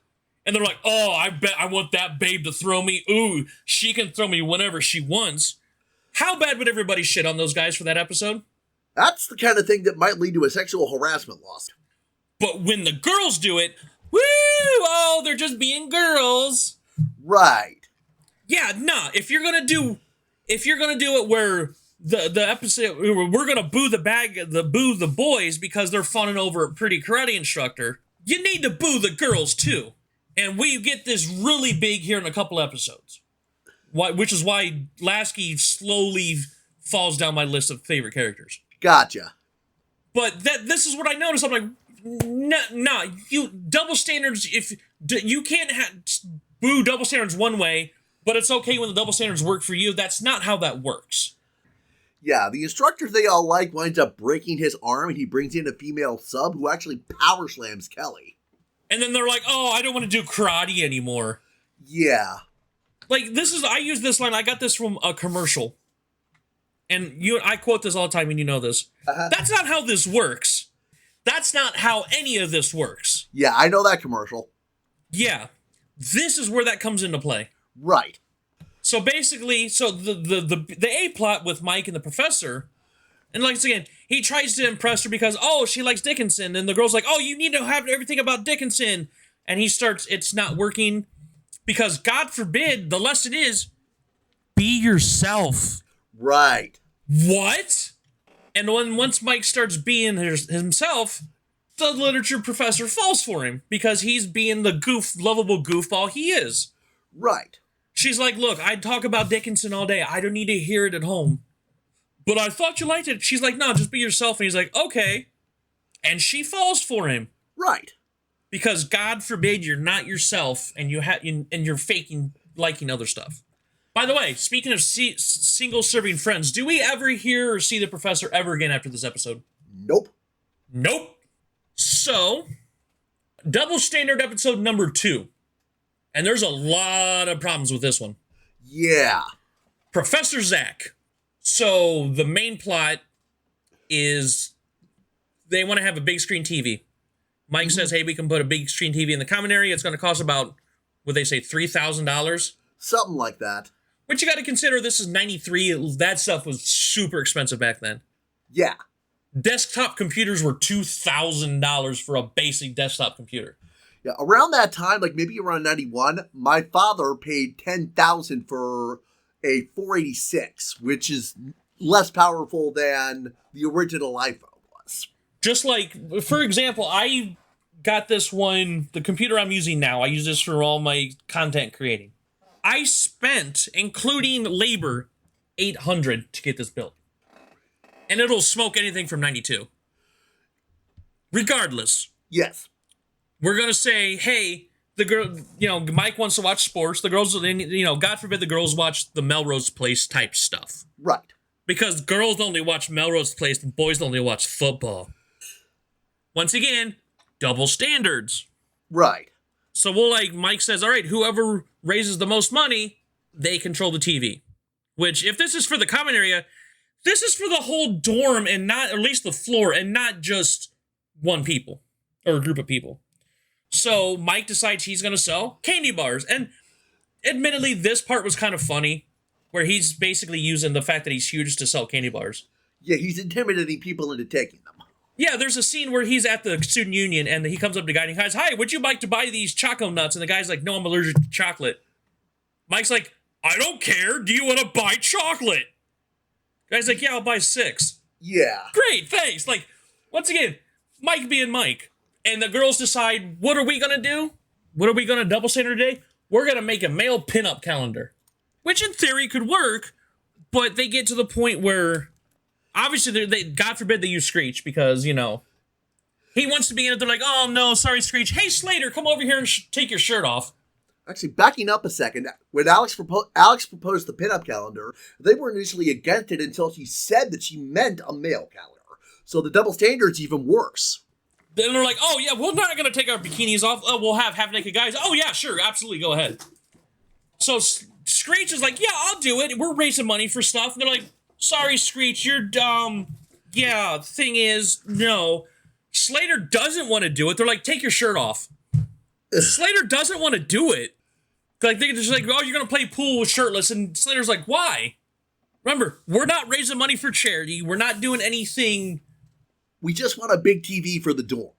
And they're like, oh, I bet I want that babe to throw me. Ooh, she can throw me whenever she wants. How bad would everybody shit on those guys for that episode? That's the kind of thing that might lead to a sexual harassment lawsuit. But when the girls do it, woo! Oh, they're just being girls. Right. Yeah, nah. If you're gonna do it where the episode where we're gonna boo the boys because they're fawning over a pretty karate instructor, you need to boo the girls too. And we get this really big here in a couple episodes. Which is why Lasky slowly falls down my list of favorite characters. Gotcha. But this is what I noticed. I'm like, nah, you double standards. If you can't boo double standards one way, but it's okay when the double standards work for you. That's not how that works. Yeah, the instructor they all like winds up breaking his arm, and he brings in a female sub who actually power slams Kelly. And then they're like, oh, I don't want to do karate anymore. Yeah. Like, I use this line, I got this from a commercial. And I quote this all the time, and you know this. That's not how this works. That's not how any of this works. Yeah, I know that commercial. Yeah. This is where that comes into play. Right. So basically, the A-plot with Mike and the professor, and like again, he tries to impress her because, oh, she likes Dickinson, and the girl's like, oh, you need to have everything about Dickinson. And it's not working. Because, God forbid, the lesson is, be yourself. Right. What? And once Mike starts being himself, the literature professor falls for him. Because he's being the lovable goofball he is. Right. She's like, look, I talk about Dickinson all day. I don't need to hear it at home. But I thought you liked it. She's like, no, just be yourself. And he's like, okay. And she falls for him. Right. Because God forbid you're not yourself and you're faking liking other stuff. By the way, speaking of single serving friends, do we ever hear or see the professor ever again after this episode? Nope. Nope. So, double standard episode number 2. And there's a lot of problems with this one. Yeah. Professor Zack. So, the main plot is they want to have a big screen TV. Mike says, hey, we can put a big screen TV in the common area. It's going to cost about, would they say, $3,000? Something like that. Which you got to consider, this is 93. That stuff was super expensive back then. Yeah. Desktop computers were $2,000 for a basic desktop computer. Yeah, around that time, like maybe around 91, my father paid $10,000 for a 486, which is less powerful than the original iPhone was. Just like, for example, I got this one, the computer I'm using now, I use this for all my content creating. I spent, including labor, $800 to get this built. And it'll smoke anything from 92. Regardless. Yes. We're going to say, hey, the girl, Mike wants to watch sports. The girls, God forbid the girls watch the Melrose Place type stuff. Right. Because girls only watch Melrose Place and boys only watch football. Once again, double standards. Right. So Mike says, all right, whoever raises the most money, they control the TV. Which, if this is for the common area, this is for the whole dorm and not, or at least the floor, and not just one people or a group of people. So Mike decides he's going to sell candy bars. And admittedly, this part was kind of funny, where he's basically using the fact that he's huge to sell candy bars. Yeah, he's intimidating people into taking them. Yeah, there's a scene where he's at the student union and he comes up to the guy and he goes, hi, would you like to buy these Choco Nuts? And the guy's like, no, I'm allergic to chocolate. Mike's like, I don't care. Do you want to buy chocolate? The guy's like, yeah, I'll buy 6. Yeah. Great, thanks. Like, once again, Mike being Mike. And the girls decide, what are we going to do? What are we going to double standard today? We're going to make a male pinup calendar. Which in theory could work, But they get to the point where, obviously, God forbid they use Screech because, he wants to be in it. They're like, oh, no, sorry, Screech. Hey, Slater, come over here and take your shirt off. Actually, backing up a second, when Alex proposed the pinup calendar, they were initially against it until she said that she meant a male calendar. So the double standard's even worse. Then they're like, oh, yeah, we're not going to take our bikinis off. Oh, we'll have half-naked guys. Oh, yeah, sure, absolutely, go ahead. So Screech is like, yeah, I'll do it. We're raising money for stuff. And they're like, sorry, Screech, you're dumb. Yeah, thing is, no. Slater doesn't want to do it. They're like, take your shirt off. Slater doesn't want to do it. Like, they're just like, oh, you're going to play pool with shirtless. And Slater's like, why? Remember, we're not raising money for charity. We're not doing anything. We just want a big TV for the dorm.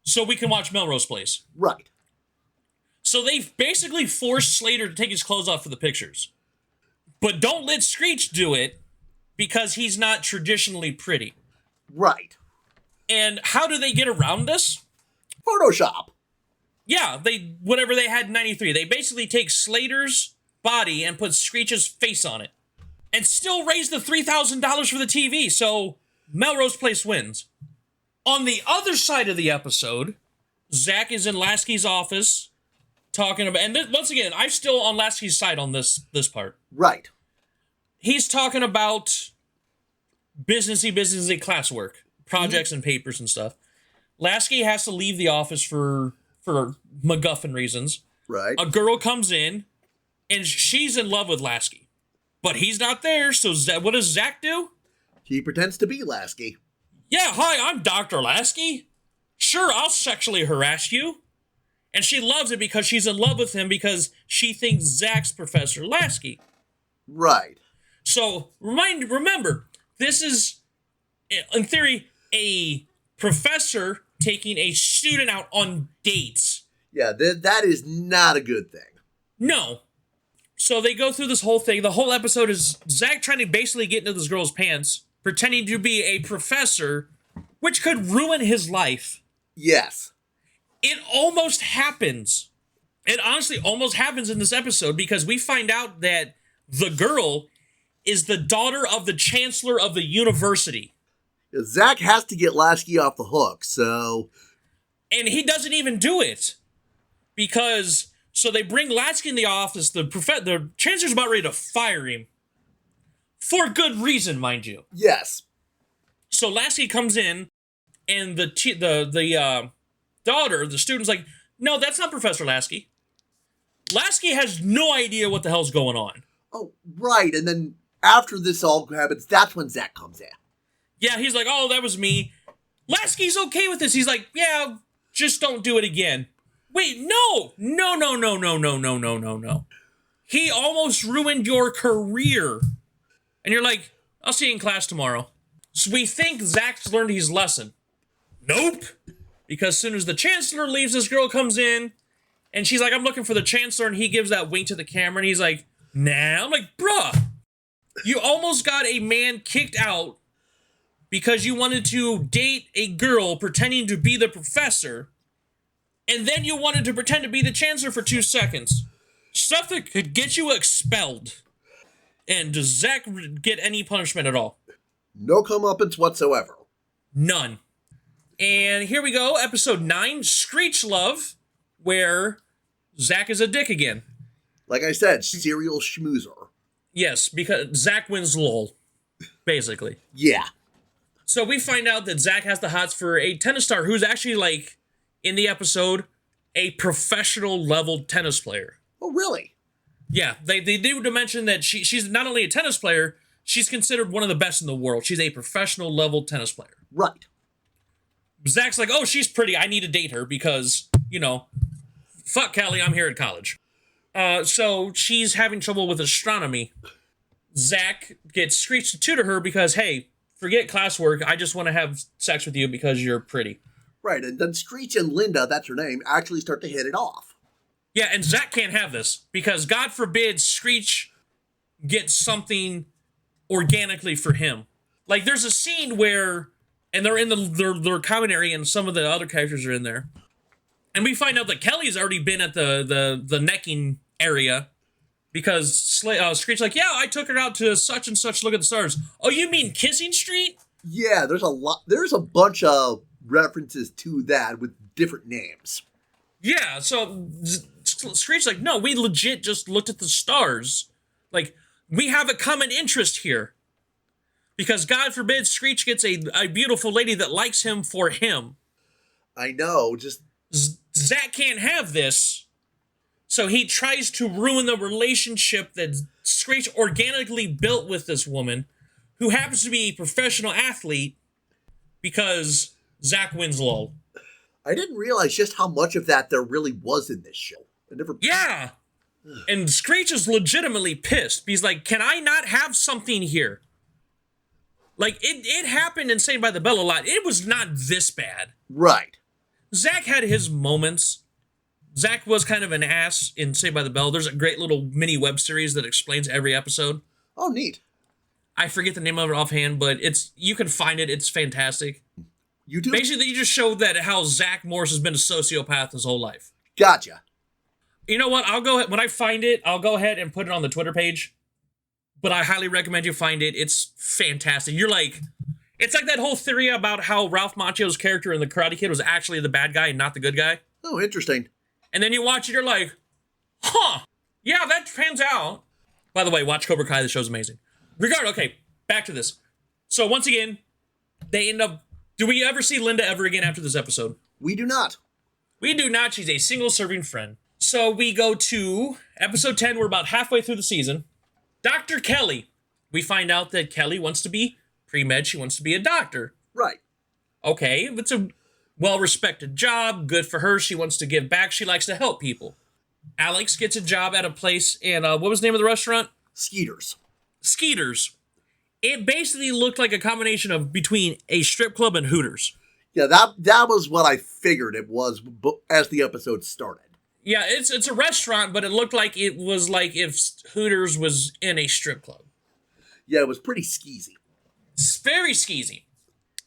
So we can watch Melrose Place. Right. So they've basically forced Slater to take his clothes off for the pictures. But don't let Screech do it because he's not traditionally pretty. Right. And how do they get around this? Photoshop. Yeah, whatever they had in 93. They basically take Slater's body and put Screech's face on it. And still raise the $3,000 for the TV, so Melrose Place wins. On the other side of the episode, Zach is in Lasky's office talking about... And once again, I'm still on Lasky's side on this part. Right. He's talking about businessy classwork, projects and papers and stuff. Lasky has to leave the office for MacGuffin reasons. Right. A girl comes in, and she's in love with Lasky. But he's not there, so what does Zach do? He pretends to be Lasky. Yeah, hi, I'm Dr. Lasky. Sure, I'll sexually harass you. And she loves it because she's in love with him she thinks Zach's Professor Lasky. Right. So, remember, this is, in theory, a professor taking a student out on dates. Yeah, that is not a good thing. No. So they go through this whole thing. The whole episode is Zach trying to basically get into this girl's pants, pretending to be a professor, which could ruin his life. Yes. It almost happens. It honestly almost happens in this episode because we find out that the girl is the daughter of the chancellor of the university. Zach has to get Lasky off the hook, so... And he doesn't even do it. Because, so they bring Lasky in the office, the chancellor's about ready to fire him. For good reason, mind you. Yes. So Lasky comes in, and the daughter, the student's like, no, that's not Professor Lasky. Lasky has no idea what the hell's going on. Oh, right, and then after this all happens, that's when Zach comes in. Yeah, he's like, oh, that was me. Lasky's okay with this. He's like, yeah, just don't do it again. Wait, no. He almost ruined your career. And you're like, I'll see you in class tomorrow. So we think Zach's learned his lesson. Nope. Because as soon as the chancellor leaves, this girl comes in, and she's like, I'm looking for the chancellor, and he gives that wink to the camera, and he's like, nah. I'm like, bruh, you almost got a man kicked out because you wanted to date a girl pretending to be the professor, and then you wanted to pretend to be the chancellor for 2 seconds. Stuff that could get you expelled. And does Zach get any punishment at all? No comeuppance whatsoever. None. And here we go, episode 9, Screech Love, where Zach is a dick again. Like I said, serial schmoozer. Yes, because Zach wins lol, basically. Yeah. So we find out that Zach has the hots for a tennis star who's actually, like, in the episode, a professional level tennis player. Oh, really? Yeah, they do to mention that she's not only a tennis player, she's considered one of the best in the world. She's a professional level tennis player. Right. Zach's like, oh, she's pretty. I need to date her because, fuck Callie, I'm here at college. So she's having trouble with astronomy. Zach gets Screech to tutor her because, hey, forget classwork. I just want to have sex with you because you're pretty. Right, and then Screech and Linda, that's her name, actually start to hit it off. Yeah, and Zach can't have this because, God forbid, Screech gets something organically for him. Like, there's a scene where, and they're in their common area, and some of the other characters are in there. And we find out that Kelly's already been at the necking area Because Screech's like, yeah, I took her out to such and such, look at the stars. Oh, you mean Kissing Street? Yeah, there's a bunch of references to that with different names. Yeah, so Screech's like, no, we legit just looked at the stars. Like, we have a common interest here. Because God forbid Screech gets a beautiful lady that likes him for him. I know, just... Zach can't have this. So he tries to ruin the relationship that Screech organically built with this woman, who happens to be a professional athlete, because Zach wins lol. I didn't realize just how much of that there really was in this show. Yeah. And Screech is legitimately pissed. He's like, can I not have something here? Like, it happened in Saved by the Bell a lot. It was not this bad. Right. Zach had his moments. Zach was kind of an ass in Saved by the Bell. There's a great little mini web series that explains every episode. Oh, neat. I forget the name of it offhand, but you can find it. It's fantastic. YouTube? Basically, you just show that how Zach Morris has been a sociopath his whole life. Gotcha. You know what? I'll go ahead. When I find it, I'll go ahead and put it on the Twitter page. But I highly recommend you find it. It's fantastic. It's like that whole theory about how Ralph Macchio's character in The Karate Kid was actually the bad guy and not the good guy. Oh, interesting. And then you watch it, you're like, huh, yeah, that pans out. By the way, watch Cobra Kai. The show's amazing. Okay, back to this. So once again, they end up... Do we ever see Linda ever again after this episode? We do not. We do not. She's a single-serving friend. So we go to episode 10. We're about halfway through the season. Dr. Kelly. We find out that Kelly wants to be pre-med. She wants to be a doctor. Right. Okay, it's a well-respected job. Good for her. She wants to give back. She likes to help people. Alex gets a job at a place in, what was the name of the restaurant? Skeeters. It basically looked like a combination of between a strip club and Hooters. Yeah, that was what I figured it was as the episode started. Yeah, it's a restaurant, but it looked like it was like if Hooters was in a strip club. Yeah, it was pretty skeezy. It's very skeezy.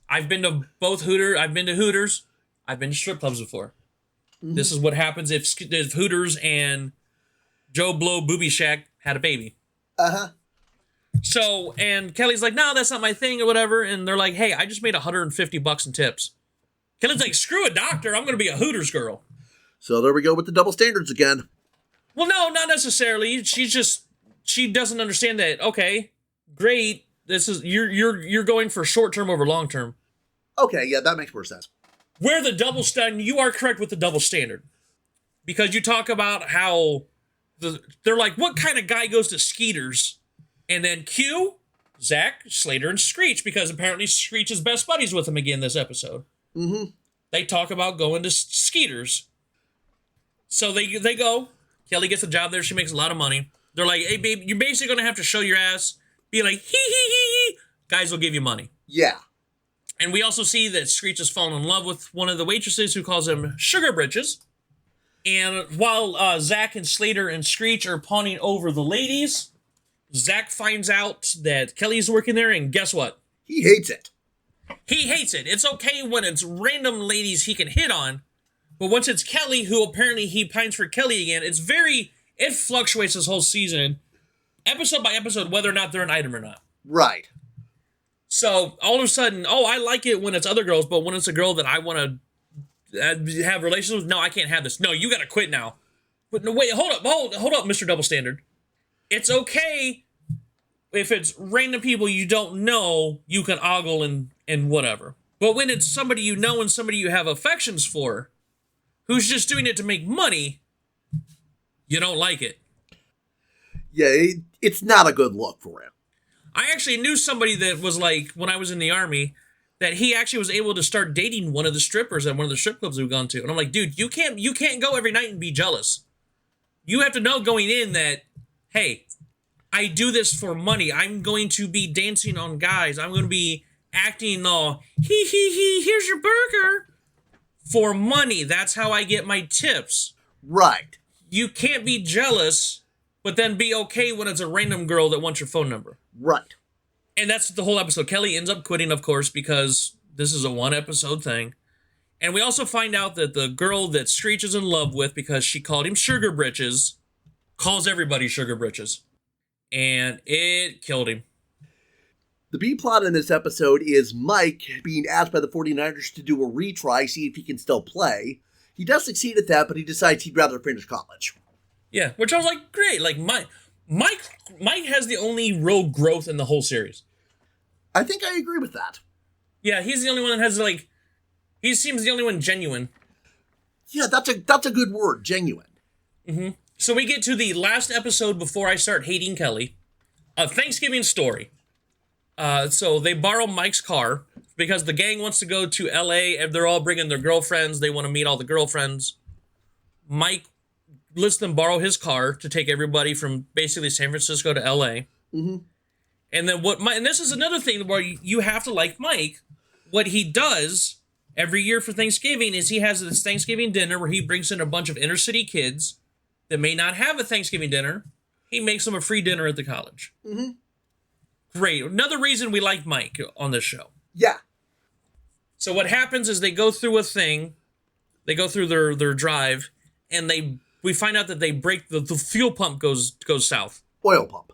I've been to both Hooters. I've been to strip clubs before. Mm-hmm. This is what happens if Hooters and Joe Blow Booby Shack had a baby. Uh-huh. So, and Kelly's like, no, that's not my thing or whatever. And they're like, hey, I just made $150 in tips. Kelly's like, screw a doctor. I'm going to be a Hooters girl. So there we go with the double standards again. Well, no, not necessarily. She doesn't understand that. Okay, great. This is, you're going for short term over long term. Okay, yeah, that makes more sense. Where the double standard, you are correct with the double standard. Because you talk about how they're like, what kind of guy goes to Skeeters? And then Q, Zach, Slater, and Screech, because apparently Screech is best buddies with him again this episode. Mm-hmm. They talk about going to Skeeters. So they go. Kelly gets a job there. She makes a lot of money. They're like, hey, babe, you're basically going to have to show your ass. Be like, hee, hee, hee, hee. Guys will give you money. Yeah. And we also see that Screech has fallen in love with one of the waitresses who calls him Sugar Britches. And while Zach and Slater and Screech are pawning over the ladies, Zach finds out that Kelly's working there, and guess what? He hates it. He hates it. It's okay when it's random ladies he can hit on, but once it's Kelly, who apparently he pines for Kelly again, it fluctuates this whole season, episode by episode, whether or not they're an item or not. Right. So, all of a sudden, I like it when it's other girls, but when it's a girl that I want to have relations with, no, I can't have this. No, you gotta quit now. But no, wait, hold up, Mr. Double Standard. It's okay if it's random people you don't know, you can ogle and whatever. But when it's somebody you know and somebody you have affections for, who's just doing it to make money, you don't like it. Yeah, it's not a good look for him. I actually knew somebody that was like, when I was in the Army, that he actually was able to start dating one of the strippers at one of the strip clubs we've gone to. And I'm like, dude, you can't go every night and be jealous. You have to know going in that, hey, I do this for money. I'm going to be dancing on guys. I'm going to be acting all, here's your burger. For money. That's how I get my tips. Right. You can't be jealous, but then be okay when it's a random girl that wants your phone number. Right. And that's the whole episode. Kelly ends up quitting, of course, because this is a one-episode thing. And we also find out that the girl that Screech is in love with, because she called him Sugar Britches, calls everybody sugar britches. And it killed him. The B-plot in this episode is Mike being asked by the 49ers to do a retry, see if he can still play. He does succeed at that, but he decides he'd rather finish college. Yeah, which I was like, great. Like, Mike has the only real growth in the whole series. I think I agree with that. Yeah, he's the only one that has, like, he seems the only one genuine. Yeah, that's a good word, genuine. Mm-hmm. So we get to the last episode before I start hating Kelly. A Thanksgiving story. So they borrow Mike's car because the gang wants to go to LA and they're all bringing their girlfriends. They want to meet all the girlfriends. Mike lets them borrow his car to take everybody from basically San Francisco to LA. Mm-hmm. And then and this is another thing where you have to like Mike. What he does every year for Thanksgiving is he has this Thanksgiving dinner where he brings in a bunch of inner city kids that may not have a Thanksgiving dinner. He makes them a free dinner at the college. Mm-hmm. Great. Another reason we like Mike on this show. Yeah. So what happens is they go through a thing. They go through their drive, and we find out that they break the fuel pump goes south. Oil pump.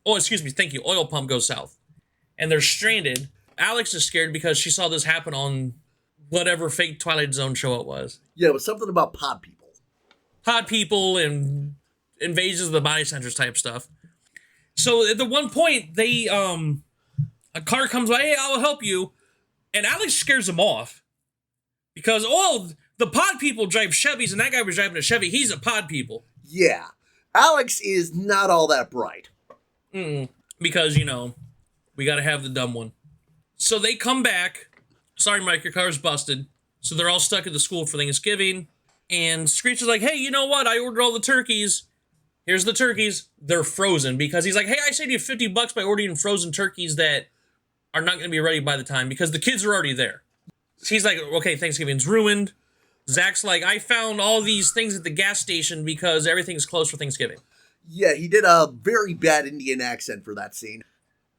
Oh, excuse me. Thank you. Oil pump goes south. And they're stranded. Alex is scared because she saw this happen on whatever fake Twilight Zone show it was. Yeah, it was something about pod people. Pod people and invasions of the body centers type stuff. So at the one point, a car comes by, hey, I'll help you. And Alex scares them off. Because, the pod people drive Chevys, and that guy was driving a Chevy. He's a pod people. Yeah. Alex is not all that bright. Because, we got to have the dumb one. So they come back. Sorry, Mike, your car's busted. So they're all stuck at the school for Thanksgiving. And Screech is like, hey, you know what? I ordered all the turkeys. Here's the turkeys. They're frozen because he's like, hey, I saved you $50 by ordering frozen turkeys that are not going to be ready by the time because the kids are already there. So he's like, okay, Thanksgiving's ruined. Zach's like, I found all these things at the gas station because everything's closed for Thanksgiving. Yeah, he did a very bad Indian accent for that scene.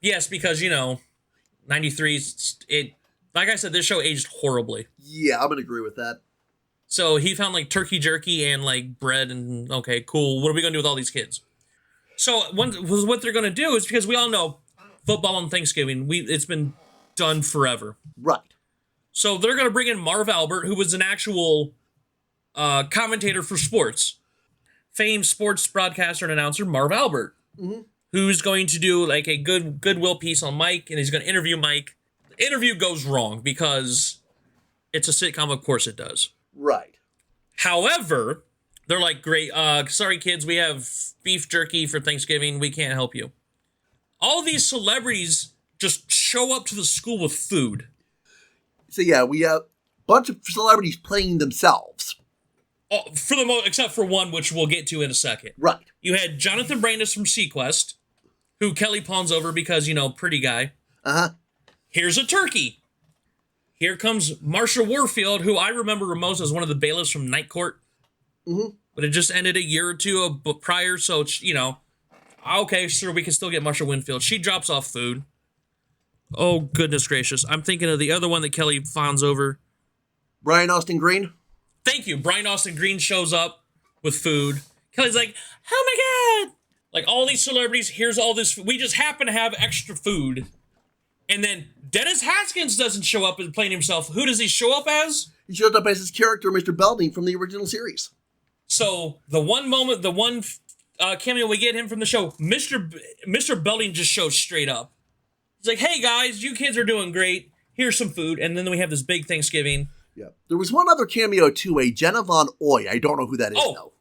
Yes, because, 93, like I said, this show aged horribly. Yeah, I'm going to agree with that. So he found like turkey jerky and like bread and okay, cool. What are we going to do with all these kids? So what they're going to do is because we all know football on Thanksgiving, it's been done forever. Right. So they're going to bring in Marv Albert, who was an actual commentator for sports. Famed sports broadcaster and announcer Marv Albert, who's going to do like a goodwill piece on Mike, and he's going to interview Mike. The interview goes wrong because it's a sitcom, of course it does. Right. However, they're like, great, sorry kids, we have beef jerky for Thanksgiving, we can't help you. All these celebrities just show up to the school with food. So yeah, we have a bunch of celebrities playing themselves. Oh, for the most, except for one, which we'll get to in a second. Right. You had Jonathan Brandis from Sequest, who Kelly pawns over because, pretty guy. Uh-huh. Here's a turkey. Here comes Marsha Warfield, who I remember most as one of the bailiffs from Night Court. Mm-hmm. But it just ended a year or two prior, so, okay, sure, we can still get Marsha Winfield. She drops off food. Oh, goodness gracious. I'm thinking of the other one that Kelly fawns over. Brian Austin Green? Thank you. Brian Austin Green shows up with food. Kelly's like, oh my God. Like, all these celebrities, here's all this food. We just happen to have extra food. And then Dennis Haskins doesn't show up and playing himself. Who does he show up as? He shows up as his character, Mr. Belding, from the original series. So, the one cameo we get him from the show, Mr. Belding just shows straight up. He's like, hey guys, you kids are doing great. Here's some food. And then we have this big Thanksgiving. Yeah. There was one other cameo too, a Jenna Von Oy. I don't know who that is though.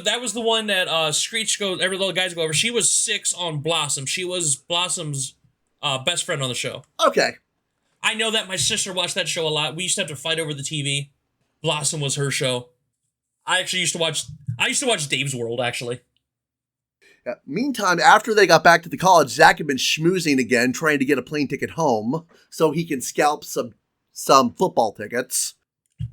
That was the one that Screech goes, every little guys go over. She was 6 on Blossom. She was Blossom's best friend on the show. Okay. I know that my sister watched that show a lot. We used to have to fight over the TV. Blossom was her show. I used to watch Dave's World, actually. Yeah. Meantime, after they got back to the college, Zach had been schmoozing again, trying to get a plane ticket home so he can scalp some football tickets.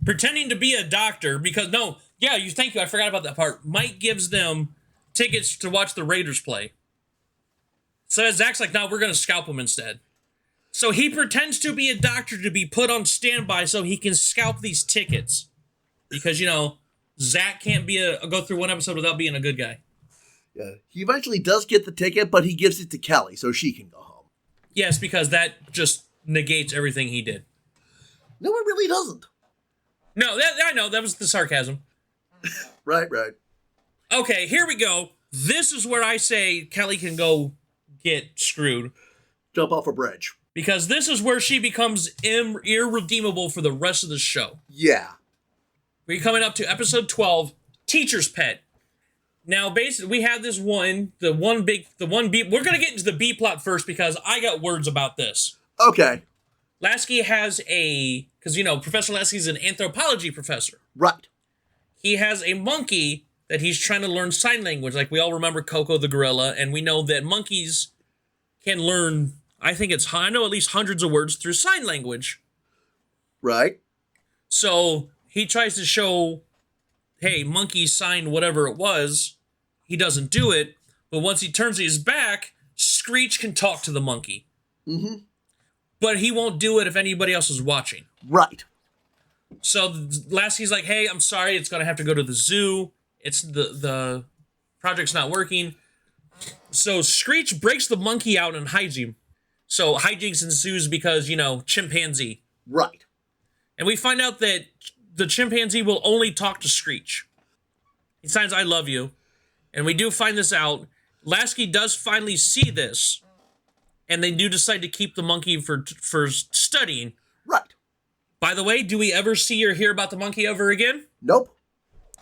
Pretending to be a doctor because, thank you, I forgot about that part. Mike gives them tickets to watch the Raiders play. So Zach's like, no, we're going to scalp them instead. So he pretends to be a doctor to be put on standby so he can scalp these tickets. Because, Zach can't go through one episode without being a good guy. Yeah, he eventually does get the ticket, but he gives it to Kelly so she can go home. Yes, because that just negates everything he did. No, it really doesn't. No, I know, that was the sarcasm. Right. Okay, here we go. This is where I say Kelly can go get screwed. Jump off a bridge. Because this is where she becomes irredeemable for the rest of the show. Yeah. We're coming up to episode 12, Teacher's Pet. Now, basically, we have this one, the one B. We're going to get into the B plot first because I got words about this. Okay. Lasky has because, Professor Lasky's an anthropology professor. Right. He has a monkey that he's trying to learn sign language. Like, we all remember Coco the gorilla, and we know that monkeys can learn, I know at least hundreds of words through sign language. Right. So he tries to show, hey, monkey sign whatever it was. He doesn't do it, but once he turns his back, Screech can talk to the monkey. Mm-hmm. But he won't do it if anybody else is watching. Right. So Lasky's like, hey, I'm sorry, it's going to have to go to the zoo. It's the project's not working. So Screech breaks the monkey out and hides him. So hijinks ensues because, chimpanzee. Right. And we find out that the chimpanzee will only talk to Screech. He signs, I love you. And we do find this out. Lasky does finally see this. And they do decide to keep the monkey for studying. Right. By the way, do we ever see or hear about the monkey ever again? Nope.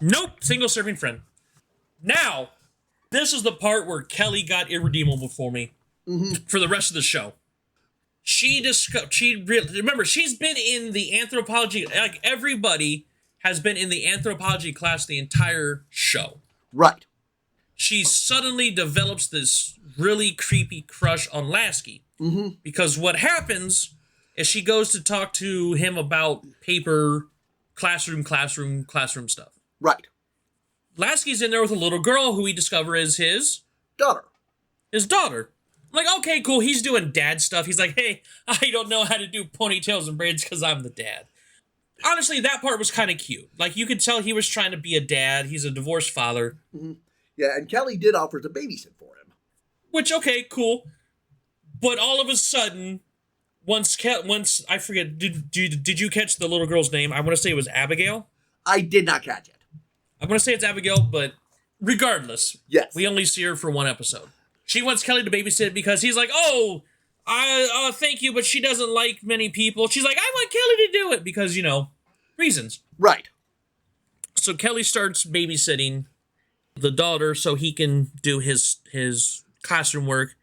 Nope. Single serving friend. Now, this is the part where Kelly got irredeemable for me. Mm-hmm. For the rest of the show. Remember, she's been in the anthropology, like everybody has been in the anthropology class the entire show. Right. She suddenly develops this really creepy crush on Lasky. Mm-hmm. Because what happens is she goes to talk to him about paper, classroom stuff. Right. Lasky's in there with a little girl who we discover is his daughter. I'm like, okay, cool. He's doing dad stuff. He's like, hey, I don't know how to do ponytails and braids because I'm the dad. Honestly, that part was kind of cute. Like, you could tell he was trying to be a dad. He's a divorced father. Mm-hmm. Yeah, and Kelly did offer to babysit for him. Which, okay, cool. But all of a sudden, once I forget, did you catch the little girl's name? I want to say it was Abigail. I did not catch it. I'm going to say it's Abigail, but regardless, yes, we only see her for one episode. She wants Kelly to babysit because he's like, thank you, but she doesn't like many people. She's like, I want Kelly to do it because, reasons. Right. So Kelly starts babysitting the daughter so he can do his classroom work.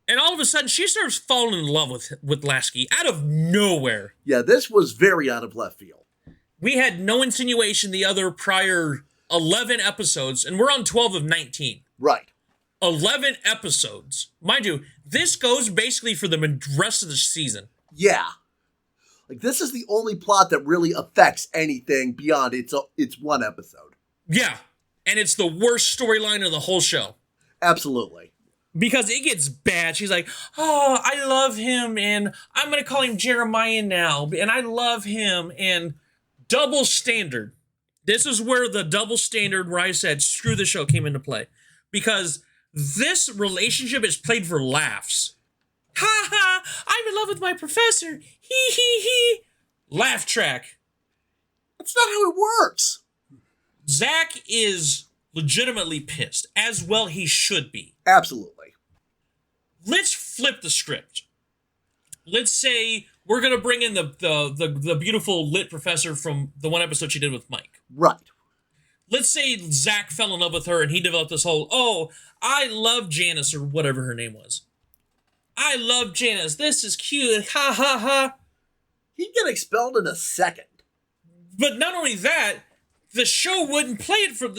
And all of a sudden, she starts falling in love with Lasky out of nowhere. Yeah, this was very out of left field. We had no insinuation the other prior 11 episodes, and we're on 12 of 19. Right. 11 episodes. Mind you, this goes basically for the rest of the season. Yeah. Like, this is the only plot that really affects anything beyond its one episode. Yeah. And it's the worst storyline of the whole show. Absolutely. Because it gets bad. She's like, oh, I love him, and I'm going to call him Jeremiah now, and I love him, and double standard. This is where the double standard where I said, screw the show, came into play. Because this relationship is played for laughs. Ha ha, I'm in love with my professor. Hee hee hee. Laugh track. That's not how it works. Zach is legitimately pissed, as well he should be. Absolutely. Let's flip the script. Let's say we're going to bring in the beautiful lit professor from the one episode she did with Mike. Right. Let's say Zach fell in love with her and he developed this whole, I love Janice, or whatever her name was. I love Janice. This is cute. Ha ha ha. He'd get expelled in a second. But not only that, the show wouldn't play it for,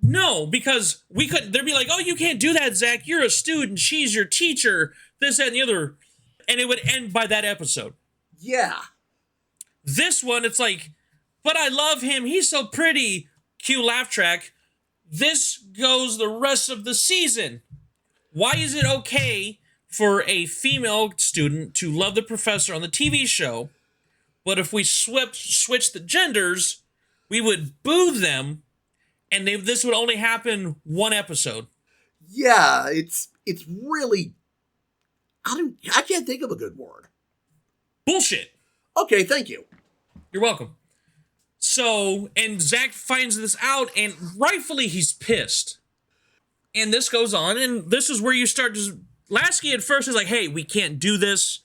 no, because we couldn't, they'd be like, oh, you can't do that, Zach. You're a student. She's your teacher. This, that, and the other. And it would end by that episode. Yeah. This one, it's like, but I love him. He's so pretty. Cue laugh track. This goes the rest of the season. Why is it okay for a female student to love the professor on the TV show, but if we switch the genders, we would boo them And this would only happen one episode. Yeah, it's really, I can't think of a good word. Bullshit. Okay, thank you. You're welcome. So, and Zach finds this out, and rightfully he's pissed. And this goes on, and this is where you start to... Lasky at first is like, hey, we can't do this.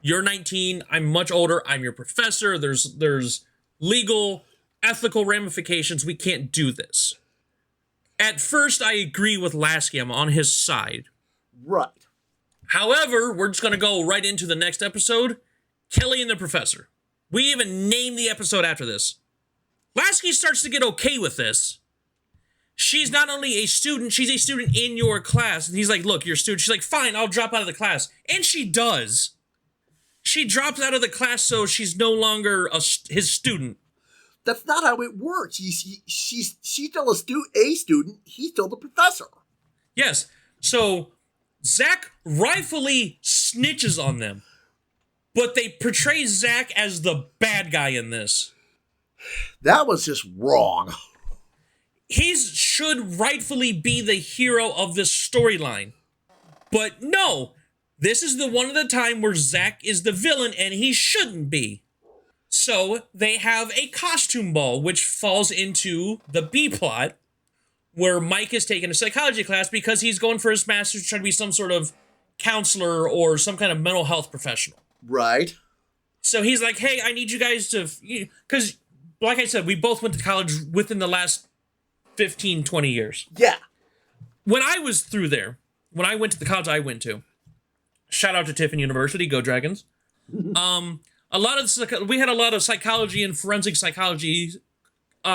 You're 19, I'm much older, I'm your professor, there's legal, ethical ramifications, we can't do this. At first, I agree with Lasky, I'm on his side. Right. However, we're just gonna go right into the next episode, Kelly and the Professor. We even name the episode after this. Lasky starts to get okay with this. She's not only a student, she's a student in your class. And he's like, look, you're a student. She's like, fine, I'll drop out of the class. And she does. She drops out of the class so she's no longer his student. That's not how it works. She's still a student. He's still the professor. Yes. So Zach rightfully snitches on them. But they portray Zach as the bad guy in this. That was just wrong. He should rightfully be the hero of this storyline. But no, this is the one at a time where Zach is the villain and he shouldn't be. So they have a costume ball, which falls into the B plot, where Mike is taking a psychology class because he's going for his master's, trying to be some sort of counselor or some kind of mental health professional. Right. So he's like, hey, I need you guys to... Because, like I said, we both went to college within the last 15, 20 years. Yeah. When I was through there, when I went to the college I went to, shout out to Tiffin University, go Dragons. We had a lot of psychology and forensic psychology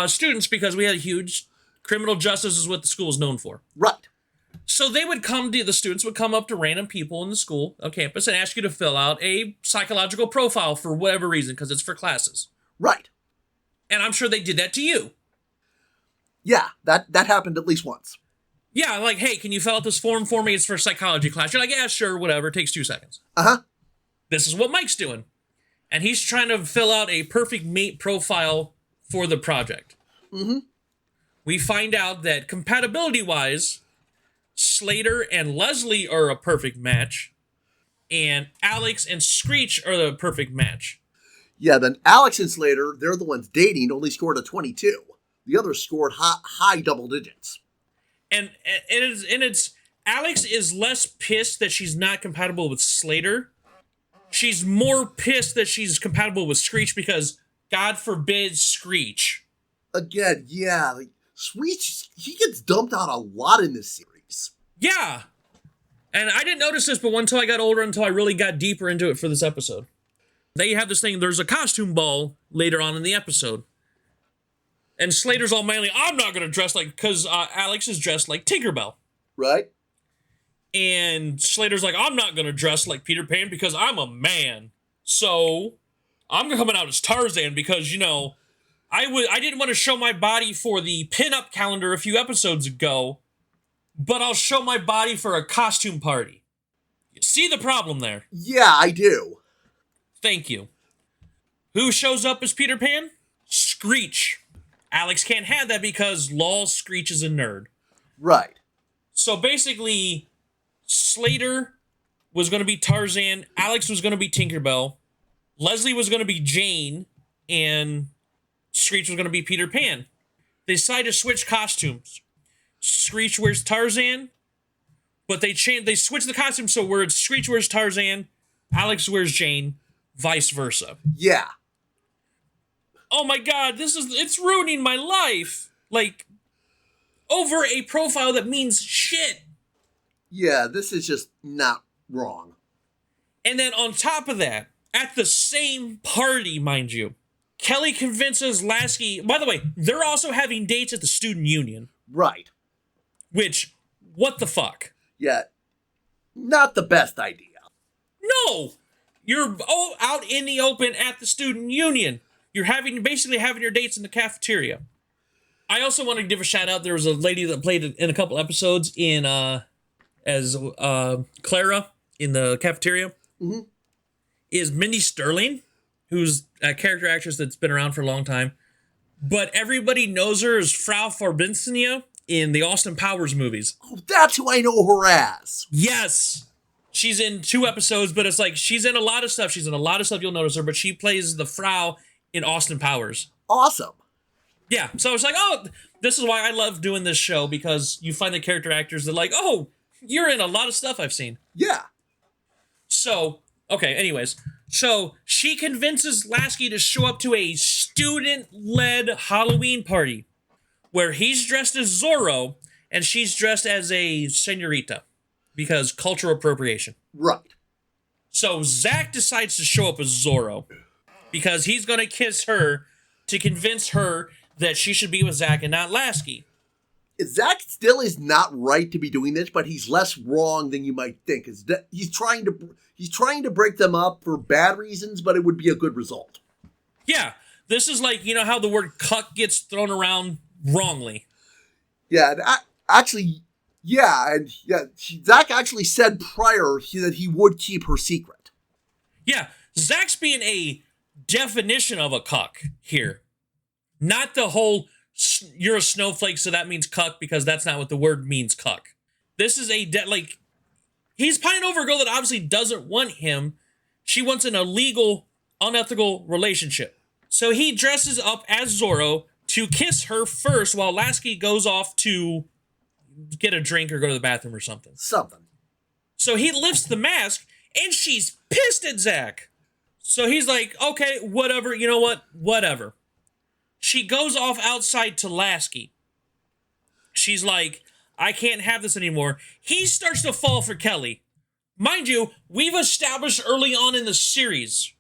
students because we had a huge criminal justice is what the school is known for. Right. So the students would come up to random people in the school on campus and ask you to fill out a psychological profile for whatever reason, because it's for classes. Right. And I'm sure they did that to you. Yeah, that happened at least once. Yeah, like, hey, can you fill out this form for me? It's for a psychology class. You're like, yeah, sure, whatever. It takes 2 seconds. Uh-huh. This is what Mike's doing. And he's trying to fill out a perfect mate profile for the project. Mm-hmm. We find out that compatibility-wise, Slater and Leslie are a perfect match, and Alex and Screech are the perfect match. Yeah, then Alex and Slater, they're the ones dating, only scored a 22. The others scored high double digits. And it's Alex is less pissed that she's not compatible with Slater. She's more pissed that she's compatible with Screech because, God forbid, Screech. Again, yeah, like, Screech, he gets dumped out a lot in this series. Yeah. And I didn't notice this, but until I got older, until I really got deeper into it for this episode. They have this thing, there's a costume ball later on in the episode. And Slater's all manly, I'm not going to dress like, because Alex is dressed like Tinkerbell. Right. And Slater's like, I'm not going to dress like Peter Pan because I'm a man. So I'm coming out as Tarzan because, I didn't want to show my body for the pinup calendar a few episodes ago, but I'll show my body for a costume party. You see the problem there? Yeah, I do. Thank you. Who shows up as Peter Pan? Screech. Alex can't have that because lol, Screech is a nerd. Right. So basically, Slater was going to be Tarzan, Alex was going to be Tinkerbell, Leslie was going to be Jane, and Screech was going to be Peter Pan. They decided to switch costumes. Screech wears Tarzan, but they switched the costume so where it's Screech wears Tarzan, Alex wears Jane, vice versa. Yeah. Oh my God, it's ruining my life. Like, over a profile that means shit. Yeah, this is just not wrong. And then on top of that, at the same party, mind you, Kelly convinces Lasky, by the way, they're also having dates at the student union. Right. Which, what the fuck? Yeah, not the best idea. No! You're out in the open at the student union. You're basically having your dates in the cafeteria. I also want to give a shout out. There was a lady that played in a couple episodes as Clara in the cafeteria. Mm-hmm. Is Mindy Sterling, who's a character actress that's been around for a long time. but everybody knows her as Frau Forbinsenia in the Austin Powers movies. Oh, that's who I know her as. Yes. She's in 2 episodes, but it's like she's in a lot of stuff. She's in a lot of stuff, you'll notice her, but she plays the Frau in Austin Powers. Awesome. Yeah, so it's like, oh, this is why I love doing this show, because you find the character actors that like, oh, you're in a lot of stuff I've seen. Yeah. So, okay, anyways. So, she convinces Lasky to show up to a student-led Halloween party where he's dressed as Zorro and she's dressed as a senorita because cultural appropriation. Right. So, Zach decides to show up as Zorro because he's going to kiss her to convince her that she should be with Zach and not Lasky. Zach still is not right to be doing this, but he's less wrong than you might think. He's trying to break them up for bad reasons, but it would be a good result. Yeah, this is like, you know how the word cuck gets thrown around wrongly. Yeah, Zach actually said prior that he would keep her secret. Yeah, Zach's being a definition of a cuck here. Not the whole, you're a snowflake, so that means cuck, because that's not what the word means, cuck. This is he's pining over a girl that obviously doesn't want him. She wants an illegal, unethical relationship. So he dresses up as Zorro to kiss her first while Lasky goes off to get a drink or go to the bathroom or something. So he lifts the mask, and she's pissed at Zach. So he's like, okay, whatever, you know what? Whatever. She goes off outside to Lasky. She's like, I can't have this anymore. He starts to fall for Kelly. Mind you, we've established early on in the series,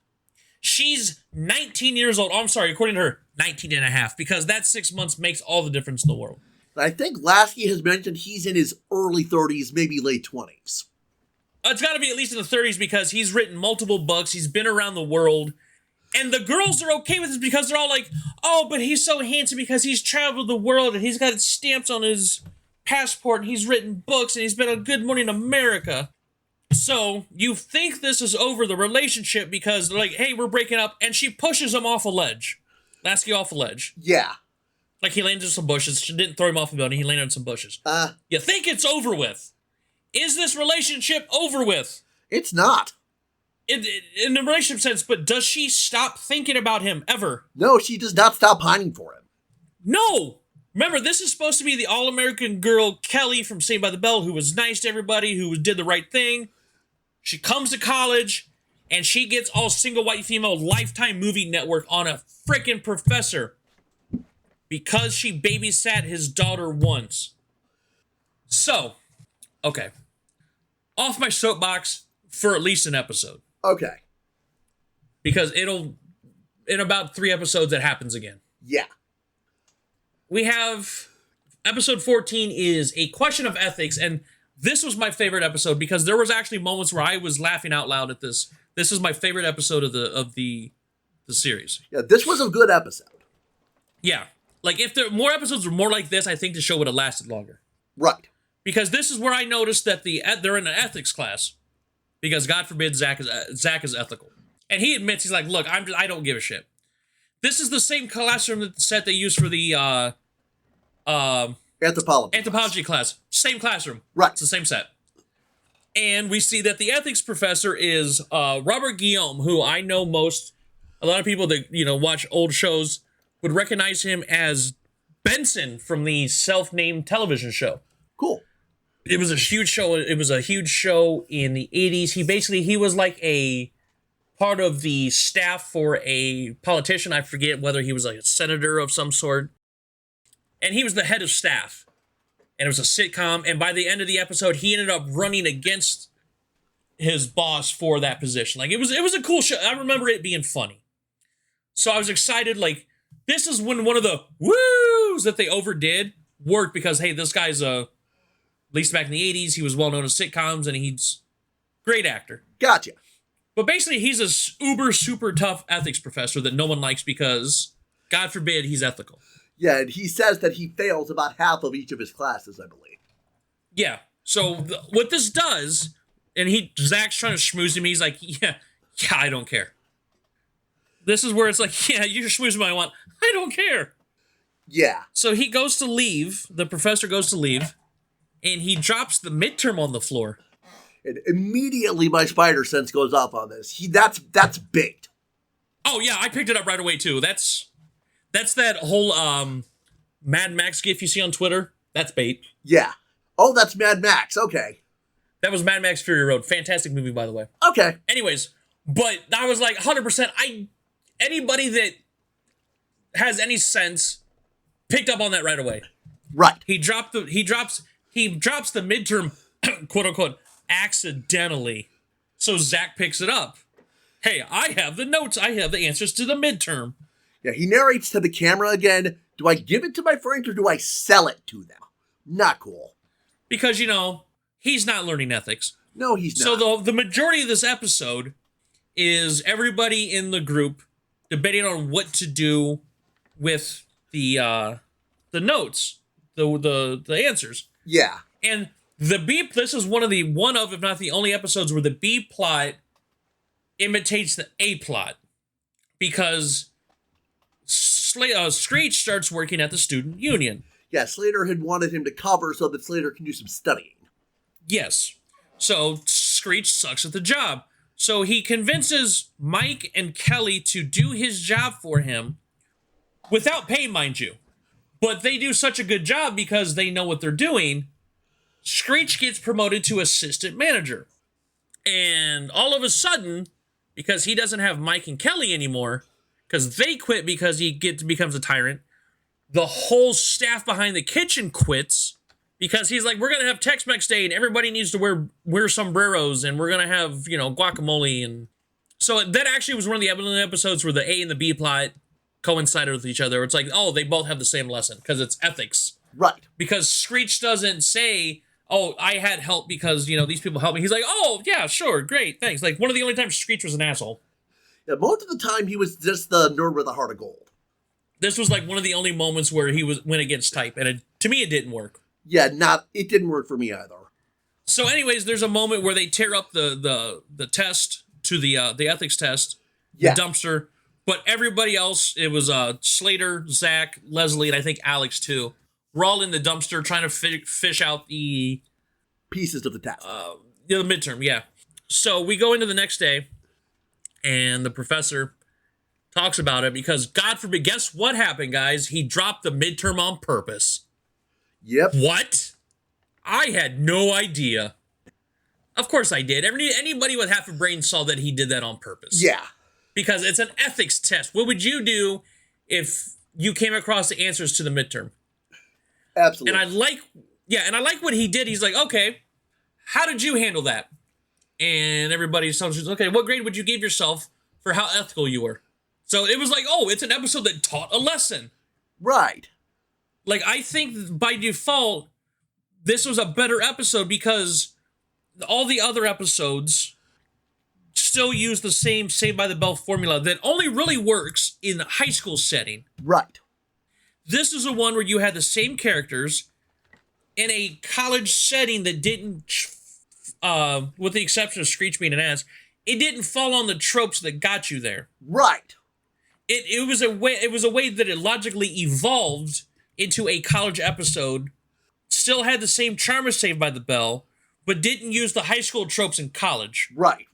she's 19 years old. Oh, I'm sorry, according to her, 19 and a half, because that 6 months makes all the difference in the world. I think Lasky has mentioned he's in his early 30s, maybe late 20s. It's got to be at least in the 30s because he's written multiple books. He's been around the world. And the girls are okay with this because they're all like, oh, but he's so handsome because he's traveled the world and he's got stamps on his passport and he's written books and he's been on Good Morning America. So you think this is over the relationship because they're like, hey, we're breaking up. And she pushes him off a ledge. Lasky off a ledge. Yeah. Like he landed in some bushes. She didn't throw him off a building. He landed in some bushes. You think it's over with. Is this relationship over with? It's not. In the relationship sense, but does she stop thinking about him ever? No, she does not stop pining for him. No! Remember, this is supposed to be the all-American girl, Kelly from Saved by the Bell, who was nice to everybody, who did the right thing. She comes to college, and she gets all single white female Lifetime movie network on a frickin' professor because she babysat his daughter once. So, okay. Off my soapbox for at least an episode. Okay. Because in about 3 episodes, it happens again. Yeah. We have episode 14 is a question of ethics, and this was my favorite episode because there was actually moments where I was laughing out loud at this. This is my favorite episode of the series. Yeah, this was a good episode. Yeah. Like, if there more episodes were more like this, I think the show would have lasted longer. Right. Because this is where I noticed that they're in an ethics class. Because God forbid Zach is ethical. And he admits, he's like, look, I don't give a shit. This is the same classroom set they use for the anthropology class. Same classroom. Right. It's the same set. And we see that the ethics professor is Robert Guillaume, who I know a lot of people that, watch old shows would recognize him as Benson from the self-named television show. Cool. It was a huge show. It was a huge show in the 80s. He was like a part of the staff for a politician. I forget whether he was like a senator of some sort. And he was the head of staff. And it was a sitcom. And by the end of the episode, he ended up running against his boss for that position. Like, it was a cool show. I remember it being funny. So I was excited. Like, this is when one of the woos that they overdid worked because, hey, this guy's at least back in the 80s, he was well known as sitcoms, and he's a great actor. Gotcha. But basically, he's a uber super tough ethics professor that no one likes because, God forbid, he's ethical. Yeah, and he says that he fails about half of each of his classes, I believe. Yeah. So what this does, and Zach's trying to schmooze him, he's like, yeah, I don't care. This is where it's like, yeah, you're schmoozing what I want. I don't care. Yeah. So he goes to leave, the professor goes to leave, and he drops the midterm on the floor. And immediately my spider sense goes off on this. That's bait. Oh yeah, I picked it up right away too. That's that whole Mad Max gif you see on Twitter. That's bait. Yeah. Oh, that's Mad Max. Okay. That was Mad Max Fury Road. Fantastic movie, by the way. Okay. Anyways, but I was like 100%. Anybody that has any sense picked up on that right away. Right. He drops the midterm, quote unquote, accidentally. So Zach picks it up. Hey, I have the notes. I have the answers to the midterm. Yeah, he narrates to the camera again. Do I give it to my friends or do I sell it to them? Not cool. Because, he's not learning ethics. No, he's not. So the majority of this episode is everybody in the group debating on what to do with the notes, the answers. Yeah. And this is one of, if not the only episodes where the B plot imitates the A plot. Because Screech starts working at the student union. Yeah, Slater had wanted him to cover so that Slater can do some studying. Yes. So Screech sucks at the job. So he convinces Mike and Kelly to do his job for him without pay, mind you. But they do such a good job because they know what they're doing. Screech gets promoted to assistant manager. And all of a sudden, because he doesn't have Mike and Kelly anymore, because they quit because he becomes a tyrant, the whole staff behind the kitchen quits because he's like, we're going to have Tex-Mex Day and everybody needs to wear sombreros and we're going to have, guacamole. And so that actually was one of the episodes where the A and the B plot coincided with each other. It's like, oh, they both have the same lesson because it's ethics. Right. Because Screech doesn't say, oh, I had help because, these people helped me. He's like, oh, yeah, sure, great, thanks. Like, one of the only times Screech was an asshole. Yeah, most of the time he was just the nerd with a heart of gold. This was like one of the only moments where he went against type, and to me it didn't work. Yeah, it didn't work for me either. So anyways, there's a moment where they tear up the test to the ethics test, the dumpster, but everybody else, it was Slater, Zach, Leslie, and I think Alex too. We're all in the dumpster trying to fish out the pieces of the test. The midterm, yeah. So we go into the next day, and the professor talks about it because, God forbid, guess what happened, guys? He dropped the midterm on purpose. Yep. What? I had no idea. Of course I did. Anybody with half a brain saw that he did that on purpose. Yeah. Because it's an ethics test. What would you do if you came across the answers to the midterm? Absolutely. And I like what he did. He's like, okay, how did you handle that? And everybody says, okay, what grade would you give yourself for how ethical you were? So it was like, oh, it's an episode that taught a lesson. Right. Like, I think by default, this was a better episode because all the other episodes still use the same Saved by the Bell formula that only really works in the high school setting. Right. This is a one where you had the same characters in a college setting that didn't, with the exception of Screech being an ass, it didn't fall on the tropes that got you there. Right. It was a way that it logically evolved into a college episode, still had the same charm as Saved by the Bell, but didn't use the high school tropes in college. Right.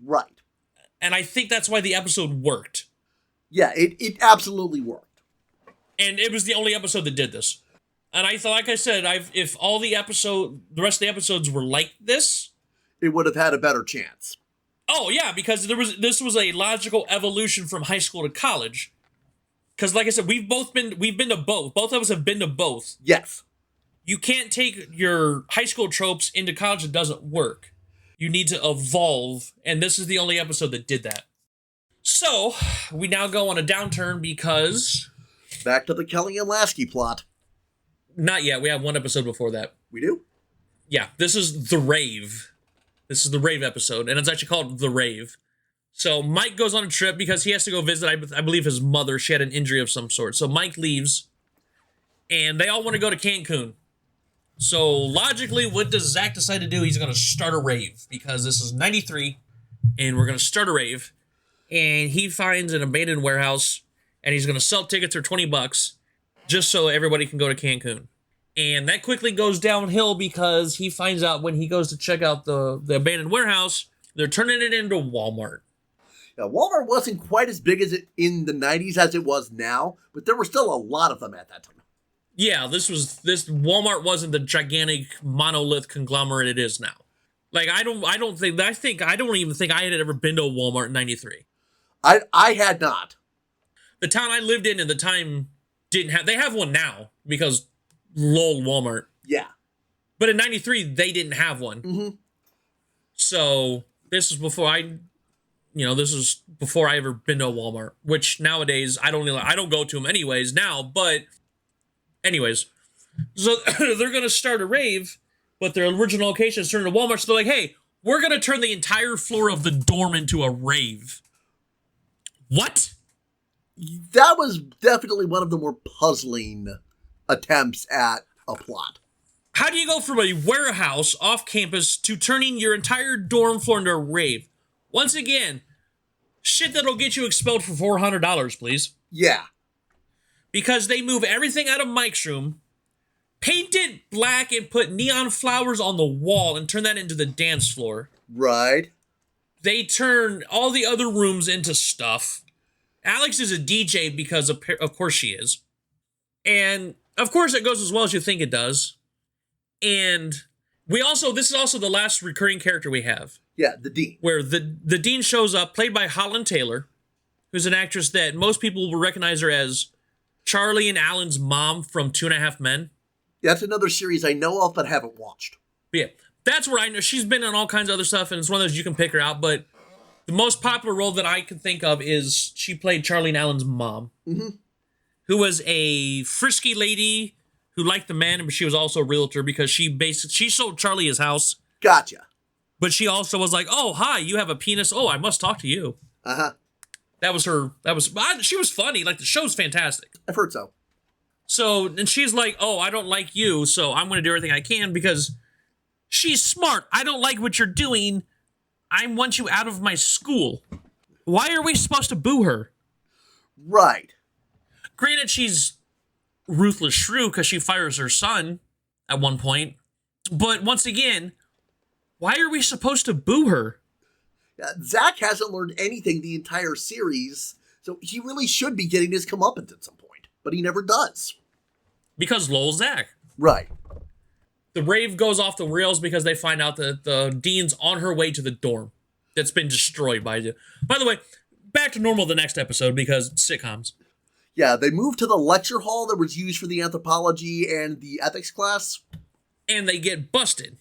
And I think that's why the episode worked. Yeah, it absolutely worked. And it was the only episode that did this. And I thought, like I said, if all the rest of the episodes were like this, it would have had a better chance. Oh yeah, because this was a logical evolution from high school to college. Because, like I said, we've been to both. Both of us have been to both. Yes. You can't take your high school tropes into college. It doesn't work. You need to evolve, and this is the only episode that did that. So, we now go on a downturn because... Back to the Kelly and Lasky plot. Not yet. We have one episode before that. We do? Yeah, this is The Rave. This is the Rave episode, and it's actually called The Rave. So Mike goes on a trip because he has to go visit, I believe, his mother. She had an injury of some sort. So Mike leaves, and they all want to go to Cancun. So logically, what does Zach decide to do? He's going to start a rave because this is 93, and we're going to start a rave. And he finds an abandoned warehouse, and he's going to sell tickets for $20. just so everybody can go to Cancun. And that quickly goes downhill because he finds out when he goes to check out the abandoned warehouse, they're turning it into Walmart. Yeah, Walmart wasn't quite as big as it in the 90s as it was now, but there were still a lot of them at that time. Yeah, this Walmart wasn't the gigantic monolith conglomerate it is now. Like I don't even think I had ever been to a Walmart in 93. I had not. The town I lived in at the time didn't have, they have one now because lol Walmart. Yeah. But in 93 they didn't have one. Mm-hmm. So this is before I ever been to a Walmart, which nowadays I don't go to them anyways now, but anyways. So they're going to start a rave, but their original location is turned into Walmart, so they're like, hey, we're going to turn the entire floor of the dorm into a rave. What? That was definitely one of the more puzzling attempts at a plot. How do you go from a warehouse off campus to turning your entire dorm floor into a rave? Once again, shit that'll get you expelled for $400, please. Yeah. Because they move everything out of Mike's room, paint it black, and put neon flowers on the wall and turn that into the dance floor. Right. They turn all the other rooms into stuff. Alex is a DJ because of course she is. And of course it goes as well as you think it does. And this is also the last recurring character we have. Yeah, the Dean. Where the Dean shows up, played by Holland Taylor, who's an actress that most people will recognize her as Charlie and Alan's mom from 2.5 Men. That's another series I know of but haven't watched. But yeah, that's where I know she's been on all kinds of other stuff, and it's one of those you can pick her out, but the most popular role that I can think of is she played Charlie and Alan's mom, who was a frisky lady who liked the men, but she was also a realtor because she sold Charlie his house. Gotcha. But she also was like, oh, hi, you have a penis. Oh, I must talk to you. Uh-huh. She was funny. Like, the show's fantastic. I've heard so. So, and she's like, oh, I don't like you, so I'm going to do everything I can because she's smart. I don't like what you're doing. I want you out of my school. Why are we supposed to boo her? Right. Granted, she's ruthless shrew because she fires her son at one point. But once again, why are we supposed to boo her? Zach hasn't learned anything the entire series, so he really should be getting his comeuppance at some point, but he never does. Because lol Zach. Right. The rave goes off the rails because they find out that the Dean's on her way to the dorm that's been destroyed by you. By the way, back to normal the next episode because sitcoms. Yeah, they moved to the lecture hall that was used for the anthropology and the ethics class. And they get busted.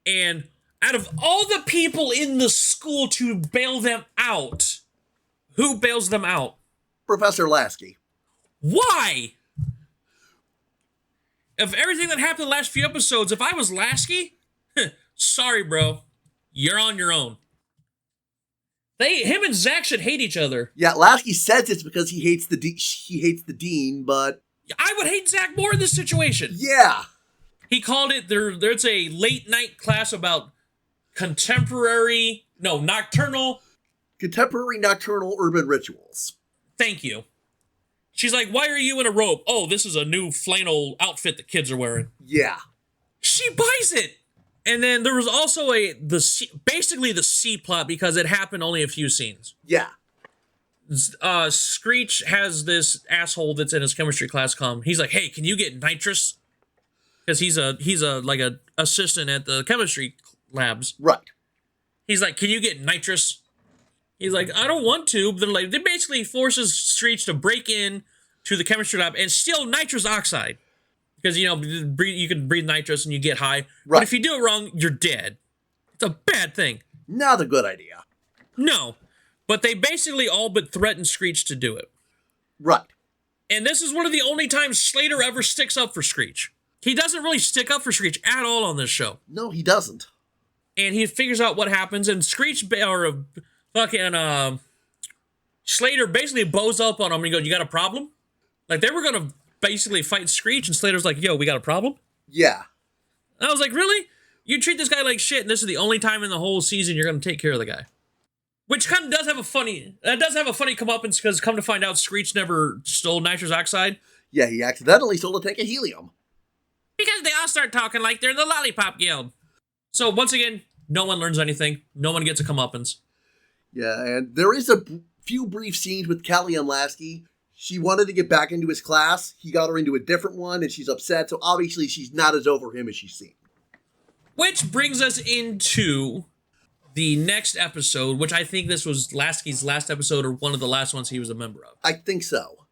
And out of all the people in the school to bail them out, who bails them out? Professor Lasky. Why? Of everything that happened the last few episodes, if I was Lasky, sorry, bro. You're on your own. Him and Zach should hate each other. Yeah, Lasky says it's because he hates the Dean, but I would hate Zach more in this situation. Yeah. He called it there's a late night class about nocturnal urban rituals. Thank you. She's like, why are you in a robe? Oh, this is a new flannel outfit the kids are wearing. Yeah. She buys it. And then there was also basically the C plot because it happened only a few scenes. Yeah. Screech has this asshole that's in his chemistry class come. He's like, hey, can you get nitrous? Because he's a assistant at the chemistry labs. Right. He's like, can you get nitrous? He's like, I don't want to. But they basically forces Screech to break in to the chemistry lab and steal nitrous oxide. Because, you can breathe nitrous and you get high. Right. But if you do it wrong, you're dead. It's a bad thing. Not a good idea. No. But they basically all but threaten Screech to do it. Right. And this is one of the only times Slater ever sticks up for Screech. He doesn't really stick up for Screech at all on this show. No, he doesn't. And he figures out what happens, and Screech, Slater basically bows up on him and goes, you got a problem? Like, they were going to basically fight Screech, and Slater's like, yo, we got a problem? Yeah. And I was like, really? You treat this guy like shit, and this is the only time in the whole season you're going to take care of the guy. Which kind of does have a funny comeuppance, because come to find out, Screech never stole nitrous oxide. Yeah, he accidentally stole a tank of helium. Because they all start talking like they're in the Lollipop Guild. So once again, no one learns anything. No one gets a comeuppance. Yeah, and there is a few brief scenes with Kelly and Lasky. She wanted to get back into his class. He got her into a different one, and she's upset. So obviously she's not as over him as she seemed. Which brings us into the next episode, which I think this was Lasky's last episode or one of the last ones he was a member of. I think so.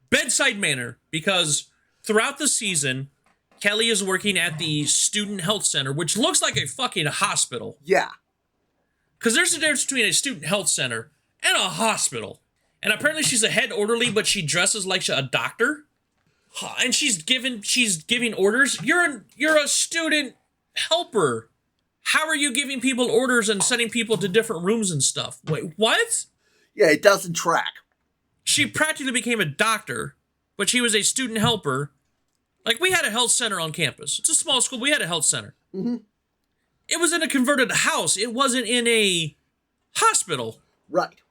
Bedside Manner, because throughout the season, Kelly is working at the Student Health Center, which looks like a fucking hospital. Yeah. Because there's a difference between a student health center and a hospital. And apparently she's a head orderly, but she dresses like a doctor. And she's giving orders. You're a student helper. How are you giving people orders and sending people to different rooms and stuff? Wait, what? Yeah, it doesn't track. She practically became a doctor, but she was a student helper. Like, we had a health center on campus. It's a small school. We had a health center. Mm-hmm. It was in a converted house. It wasn't in a hospital. Right.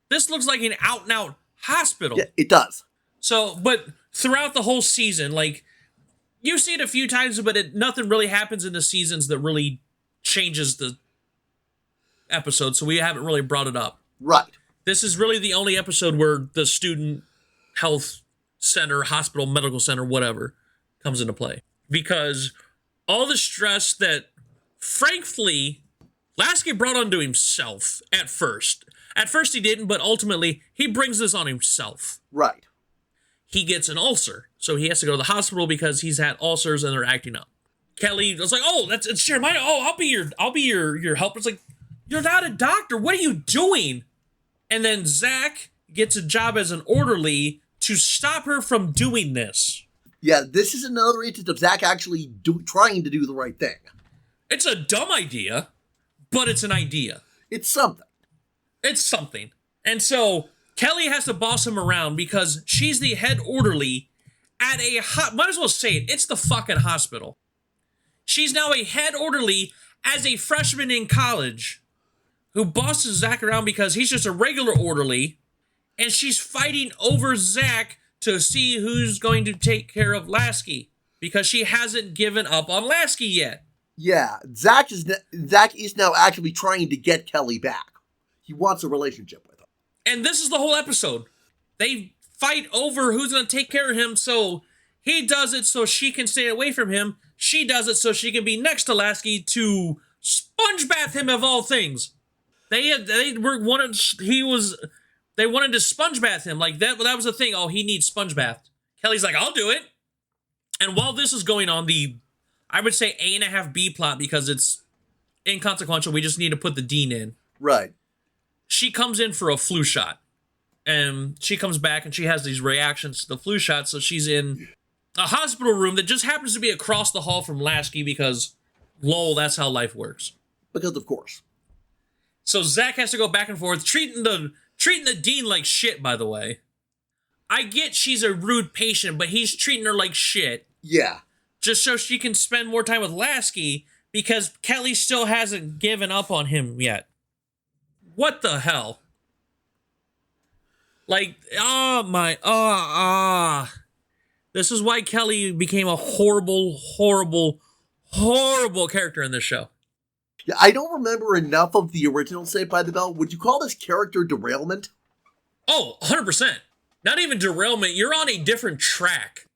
This looks like an out-and-out hospital. Yeah, it does. So, but throughout the whole season, like, you see it a few times, but nothing really happens in the seasons that really changes the episode, so we haven't really brought it up. Right. This is really the only episode where the student health center, hospital, medical center, whatever, comes into play. Because all the stress that, frankly, Lasky brought onto himself at first. At first he didn't, but ultimately he brings this on himself. Right. He gets an ulcer, so he has to go to the hospital because he's had ulcers and they're acting up. Kelly was like, "Oh, it's sure mine. Oh, I'll be your helper." It's like, you're not a doctor. What are you doing? And then Zach gets a job as an orderly to stop her from doing this. Yeah, this is another instance of Zach actually trying to do the right thing. It's a dumb idea, but it's an idea. It's something. It's something. And so Kelly has to boss him around because she's the head orderly at might as well say it, it's the fucking hospital. She's now a head orderly as a freshman in college who bosses Zach around because he's just a regular orderly, and she's fighting over Zach to see who's going to take care of Lasky because she hasn't given up on Lasky yet. Yeah, Zach is now actively trying to get Kelly back. He wants a relationship with her. And this is the whole episode. They fight over who's going to take care of him, so he does it so she can stay away from him. She does it so she can be next to Lasky to sponge bath him of all things. They wanted to sponge bath him. Like that was the thing. Oh, he needs sponge bath. Kelly's like, I'll do it. And while this is going on, I would say A.5 B plot, because it's inconsequential. We just need to put the dean in. Right. She comes in for a flu shot. And she comes back and she has these reactions to the flu shot. So she's in a hospital room that just happens to be across the hall from Lasky because, lol, that's how life works. Because of course. So Zach has to go back and forth, treating the dean like shit, by the way. I get she's a rude patient, but he's treating her like shit. Yeah. Just so she can spend more time with Lasky because Kelly still hasn't given up on him yet. What the hell? Like, this is why Kelly became a horrible, horrible, horrible character in this show. Yeah, I don't remember enough of the original Saved by the Bell. Would you call this character derailment? Oh, 100%. Not even derailment. You're on a different track.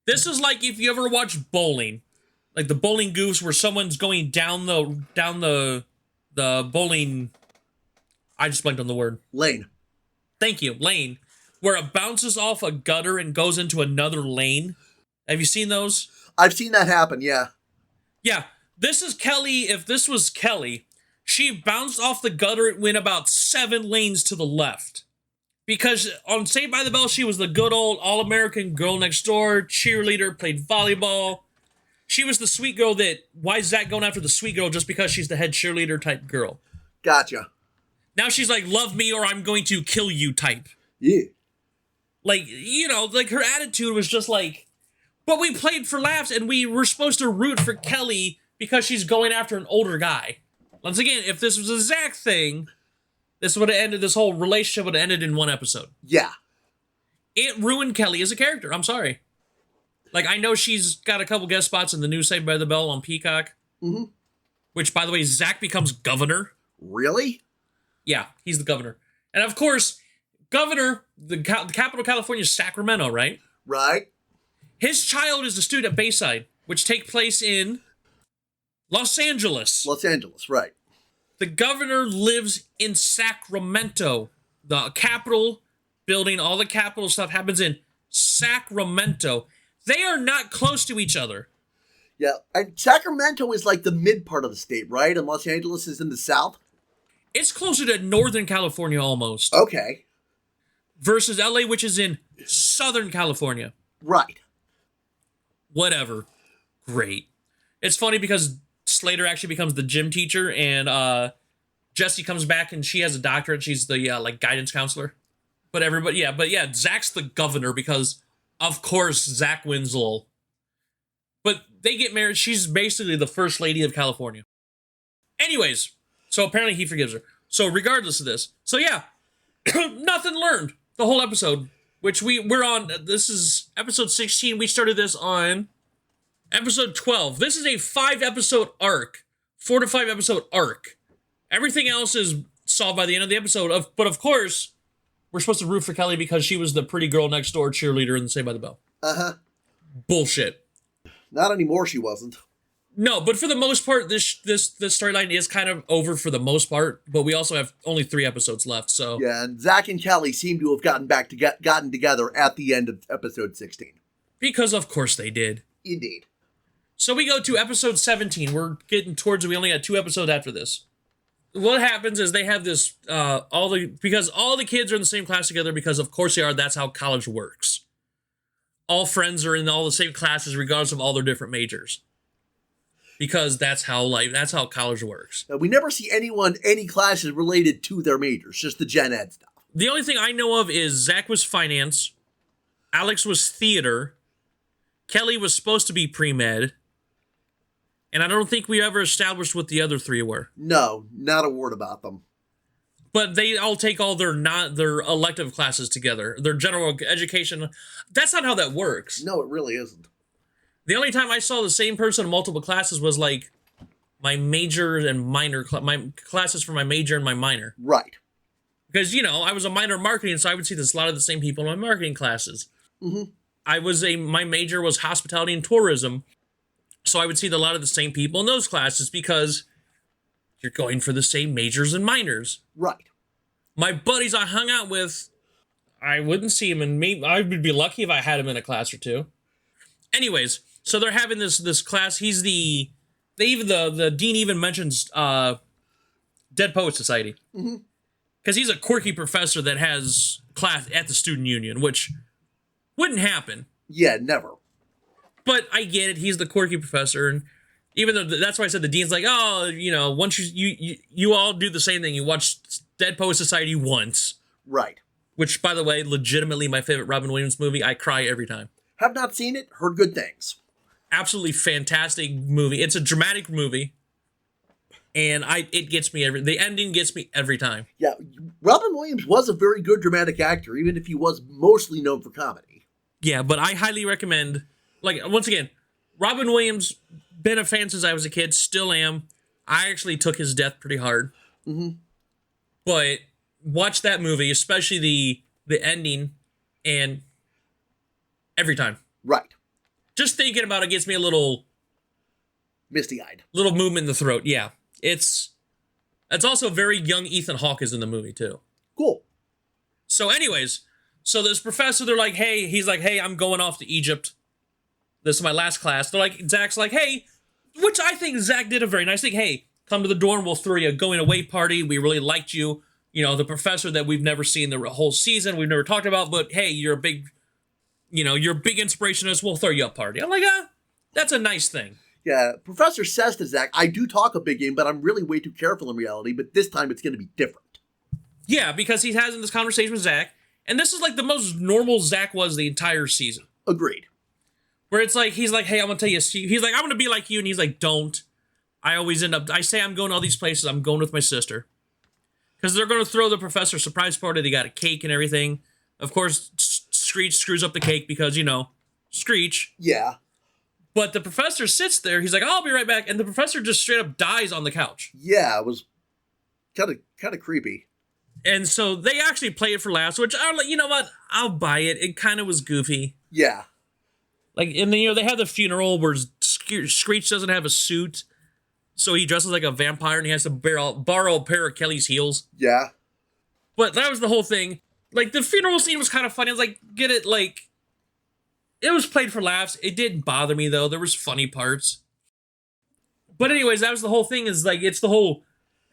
This is like if you ever watch bowling. Like the bowling goofs where someone's going down the bowling... I just blanked on the word. Lane. Thank you, lane. Where it bounces off a gutter and goes into another lane. Have you seen those? I've seen that happen, yeah. Yeah, this is Kelly. If this was Kelly, she bounced off the gutter. It went about 7 lanes to the left. Because on Saved by the Bell, she was the good old all-American girl next door, cheerleader, played volleyball. She was the sweet girl that, why is Zach going after the sweet girl just because she's the head cheerleader type girl? Gotcha. Now she's like, love me or I'm going to kill you type. Yeah. Like, you know, like her attitude was just like, but we played for laughs and we were supposed to root for Kelly because she's going after an older guy. Once again, if this was a Zach thing, this would have ended, this whole relationship would have ended in one episode. Yeah. it ruined Kelly as a character. I'm sorry. Like, I know she's got a couple guest spots in the new Saved by the Bell on Peacock. Mm-hmm. Which, by the way, Zach becomes governor. Really? Yeah, he's the governor. And of course, governor, the capital of California is Sacramento, right? Right. His child is a student at Bayside, which take place in Los Angeles. Los Angeles, right. The governor lives in Sacramento. The Capitol building, all the Capitol stuff happens in Sacramento. They are not close to each other. Yeah, and Sacramento is like the mid part of the state, right? And Los Angeles is in the south? It's closer to Northern California almost. Okay. Versus LA, which is in Southern California. Right. Whatever. Great. It's funny because Slater actually becomes the gym teacher, and Jessie comes back and she has a doctorate. She's the like guidance counselor. But Zach's the governor because, of course, Zach Winslow. But they get married. She's basically the first lady of California. Anyways, so apparently he forgives her. So regardless of this, so yeah, nothing learned the whole episode, which we're on. This is episode 16. We started this on episode 12. This is a 5-episode arc, 4 to 5 episode arc. Everything else is solved by the end of the episode. But of course, we're supposed to root for Kelly because she was the pretty girl next door cheerleader in the Saved by the Bell. Uh-huh. Bullshit. Not anymore, she wasn't. No, but for the most part, this storyline is kind of over for the most part. But we also have only 3 episodes left, so Yeah, and Zach and Kelly seem to have gotten together at the end of episode 16. Because of course they did. Indeed. So we go to episode 17. We're getting towards it. We only got 2 episodes after this. What happens is they have this because all the kids are in the same class together because of course they are. That's how college works. All friends are in all the same classes regardless of all their different majors. Because that's how college works. Now, we never see any classes related to their majors, just the gen ed stuff. The only thing I know of is Zach was finance, Alex was theater, Kelly was supposed to be pre-med, and I don't think we ever established what the other 3 were. No, not a word about them. But they all take all their elective classes together, their general education. That's not how that works. No, it really isn't. The only time I saw the same person in multiple classes was like my major and minor, my classes for my major and my minor. Right. Because, I was a minor in marketing, so I would see a lot of the same people in my marketing classes. Mm-hmm. My major was hospitality and tourism, so I would see a lot of the same people in those classes because you're going for the same majors and minors. Right. My buddies I hung out with, I wouldn't see him I would be lucky if I had him in a class or 2. Anyways, so they're having this class. He's the dean even mentions Dead Poet Society. Mm-hmm. Because he's a quirky professor that has class at the student union, which wouldn't happen. Yeah, never. But I get it. He's the quirky professor, and even though that's why I said the dean's like, oh, once you all do the same thing. You watch Dead Poet Society once. Right. Which, by the way, legitimately my favorite Robin Williams movie. I cry every time. Have not seen it, heard good things. Absolutely fantastic movie. It's a dramatic movie. And it gets me the ending gets me every time. Yeah, Robin Williams was a very good dramatic actor, even if he was mostly known for comedy. Yeah, but I highly recommend, once again, Robin Williams, been a fan since I was a kid, still am. I actually took his death pretty hard. Mm-hmm. But watch that movie, especially the ending, and every time. Right. Just thinking about it gets me a little misty-eyed. Little movement in the throat, yeah. It's also very young Ethan Hawke is in the movie, too. Cool. So anyways, this professor, he's like, hey, I'm going off to Egypt. This is my last class. Zach's like, hey, which I think Zach did a very nice thing. Hey, come to the dorm, we'll throw you a going away party. We really liked you. The professor that we've never seen the whole season, we've never talked about, but hey, you're a big inspiration to us. We'll throw you a party. I'm like, that's a nice thing. Yeah, Professor says to Zach, I do talk a big game, but I'm really way too careful in reality, but this time it's going to be different. Yeah, because he's having this conversation with Zach, and this is like the most normal Zach was the entire season. Agreed. Where it's like, he's like, hey, I'm going to tell you, he's like, I'm going to be like you, and he's like, don't. I say I'm going to all these places, I'm going with my sister. Because they're going to throw the professor a surprise party, they got a cake and everything. Of course, Screech screws up the cake because, Screech. Yeah. But the professor sits there. He's like, I'll be right back. And the professor just straight up dies on the couch. Yeah, it was kind of creepy. And so they actually play it for laughs, which I'm like, you know what? I'll buy it. It kind of was goofy. Yeah. Like, and then, they have the funeral where Screech doesn't have a suit. So he dresses like a vampire and he has to borrow a pair of Kelly's heels. Yeah. But that was the whole thing. Like, the funeral scene was kind of funny. I was like, get it? Like, it was played for laughs. It didn't bother me, though. There was funny parts. But anyways, that was the whole thing is, like, it's the whole...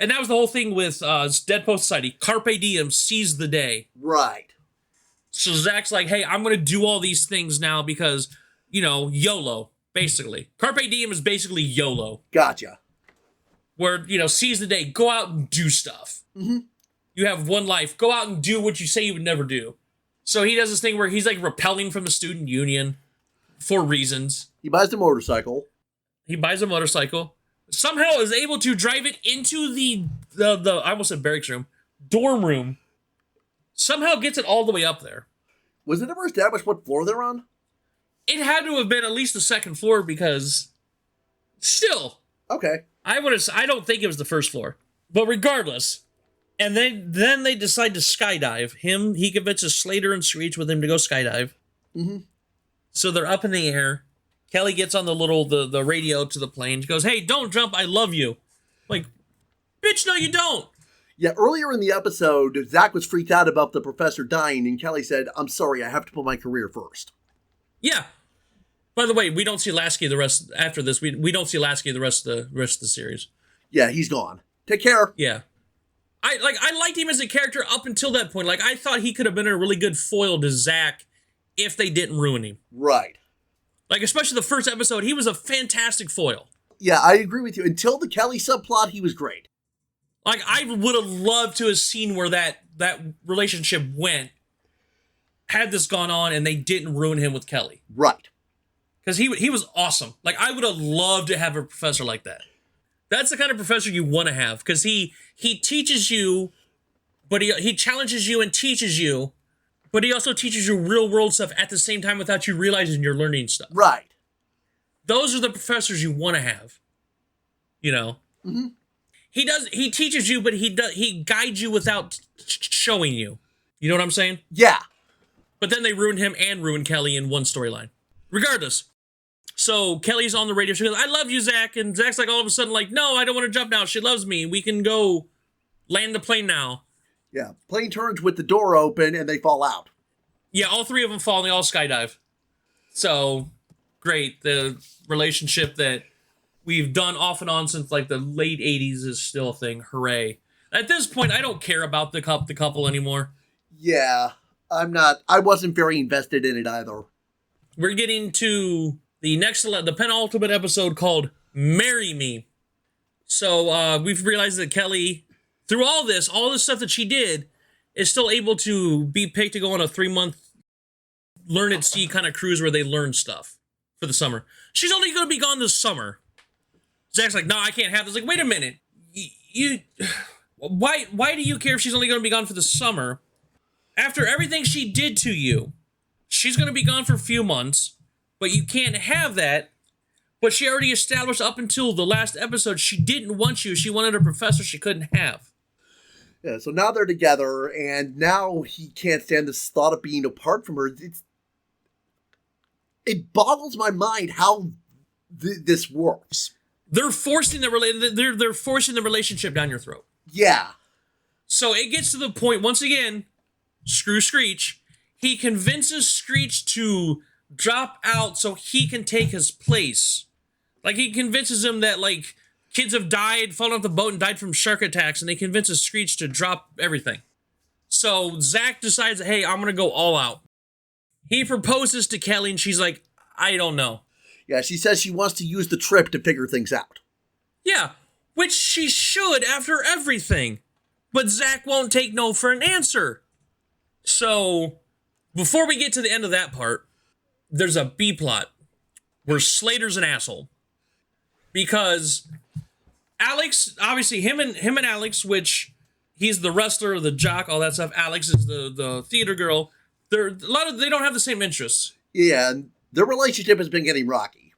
And that was the whole thing with Dead Post Society. Carpe diem, seize the day. Right. So Zach's like, hey, I'm going to do all these things now because, YOLO, basically. Carpe diem is basically YOLO. Gotcha. Where, seize the day, go out and do stuff. Mm-hmm. You have one life. Go out and do what you say you would never do. So he does this thing where he's like repelling from the student union for reasons. He buys a motorcycle. Somehow is able to drive it into the I almost said barracks room, dorm room. Somehow gets it all the way up there. Was it ever established what floor they're on? It had to have been at least the second floor because still. Okay. I don't think it was the first floor. But regardless. And then they decide to skydive. He convinces Slater and Screech with him to go skydive. Mm-hmm. So they're up in the air. Kelly gets on the radio to the plane. She goes, hey, don't jump. I love you. Like, bitch, no, you don't. Yeah, earlier in the episode, Zach was freaked out about the professor dying, and Kelly said, I'm sorry, I have to put my career first. Yeah. By the way, we don't see Lasky the rest after this. We don't see Lasky the rest of the series. Yeah, he's gone. Take care. Yeah. I liked him as a character up until that point. Like, I thought he could have been a really good foil to Zach if they didn't ruin him. Right. Like, especially the first episode, he was a fantastic foil. Yeah, I agree with you. Until the Kelly subplot, he was great. Like, I would have loved to have seen where that relationship went had this gone on and they didn't ruin him with Kelly. Right. Because he was awesome. Like, I would have loved to have a professor like that. That's the kind of professor you want to have. Because he teaches you, but he challenges you and teaches you, but he also teaches you real world stuff at the same time without you realizing you're learning stuff. Right. Those are the professors you want to have. Mm-hmm. He teaches you, but he guides you without showing you. You know what I'm saying? Yeah. But then they ruined him and ruined Kelly in one storyline. Regardless. So Kelly's on the radio. She goes, I love you, Zach. And Zach's like all of a sudden like, no, I don't want to jump now. She loves me. We can go land the plane now. Yeah. Plane turns with the door open and they fall out. Yeah, all three of them fall and they all skydive. So, great. The relationship that we've done off and on since like the late 80s is still a thing. Hooray. At this point, I don't care about the couple anymore. Yeah. I wasn't very invested in it either. We're getting to the penultimate episode called Marry Me. So we've realized that Kelly, through all this stuff that she did, is still able to be picked to go on a 3-month learn at sea kind of cruise where they learn stuff for the summer. She's only going to be gone this summer. Zach's like, no, I can't have this. Like, wait a minute. Why do you care if she's only going to be gone for the summer? After everything she did to you, she's going to be gone for a few months, but you can't have that. But she already established up until the last episode, she didn't want you. She wanted a professor she couldn't have. Yeah, so now they're together, and now he can't stand this thought of being apart from her. It boggles my mind how this works. They're forcing they're forcing the relationship down your throat. Yeah. So it gets to the point, once again, screw Screech. He convinces Screech to drop out so he can take his place. Like, he convinces him that, like, kids have died, fallen off the boat and died from shark attacks, and he convinces Screech to drop everything. So Zach decides, hey, I'm going to go all out. He proposes to Kelly, and she's like, I don't know. Yeah, she says she wants to use the trip to figure things out. Yeah, which she should after everything. But Zach won't take no for an answer. So, before we get to the end of that part, there's a B-plot where Slater's an asshole. Because Alex, obviously him and Alex, which he's the wrestler, the jock, all that stuff. Alex is the theater girl. they don't have the same interests. Yeah, and their relationship has been getting rocky.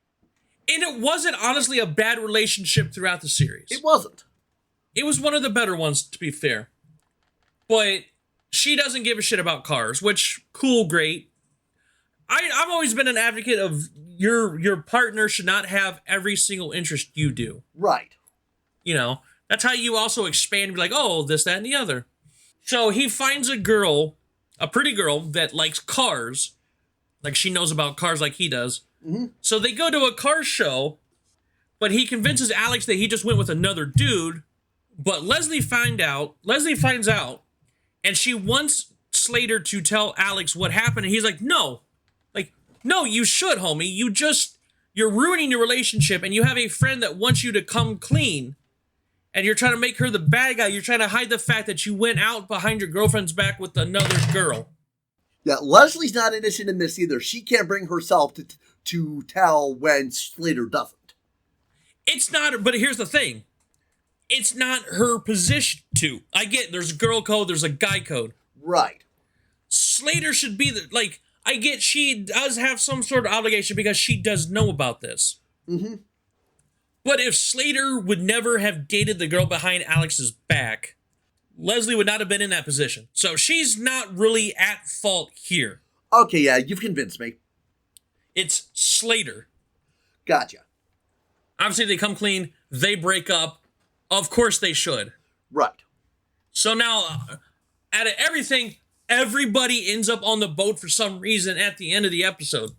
And it wasn't honestly a bad relationship throughout the series. It wasn't. It was one of the better ones, to be fair. But she doesn't give a shit about cars, which, cool, great. I've always been an advocate of your partner should not have every single interest you do. Right. You know, that's how you also expand and be like, oh, this, that, and the other. So he finds a girl, a pretty girl that likes cars. Like she knows about cars like he does. Mm-hmm. So they go to a car show, but he convinces Alex that he just went with another dude. But Leslie finds out, and she wants Slater to tell Alex what happened. And he's like, no. Like, no, you should, homie. You're ruining your relationship, and you have a friend that wants you to come clean. And you're trying to make her the bad guy. You're trying to hide the fact that you went out behind your girlfriend's back with another girl. Yeah, Leslie's not innocent in this either. She can't bring herself to tell when Slater doesn't. It's not, but here's the thing. It's not her position to. I get there's a girl code, there's a guy code. Right. Slater should be I get she does have some sort of obligation because she does know about this. Mm-hmm. But if Slater would never have dated the girl behind Alex's back, Leslie would not have been in that position. So she's not really at fault here. Okay, yeah, you've convinced me. It's Slater. Gotcha. Obviously, they come clean. They break up. Of course they should. Right. So now, out of everything, everybody ends up on the boat for some reason at the end of the episode.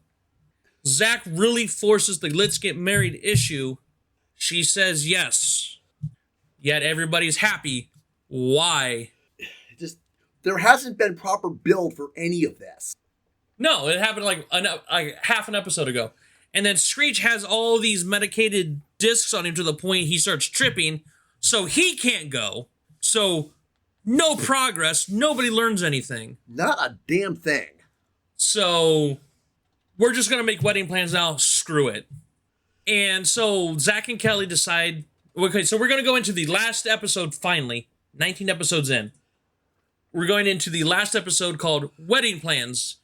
Zach really forces the let's get married issue. She says yes. Yet everybody's happy. Why? There hasn't been proper build for any of this. No, it happened like half an episode ago. And then Screech has all these medicated discs on him to the point he starts tripping. So he can't go. So no progress. Nobody learns anything. Not a damn thing. So we're just going to make wedding plans now. Screw it. And so Zach and Kelly decide, okay, so we're going to go into the last episode finally, 19 episodes in. We're going into the last episode called Wedding Plans,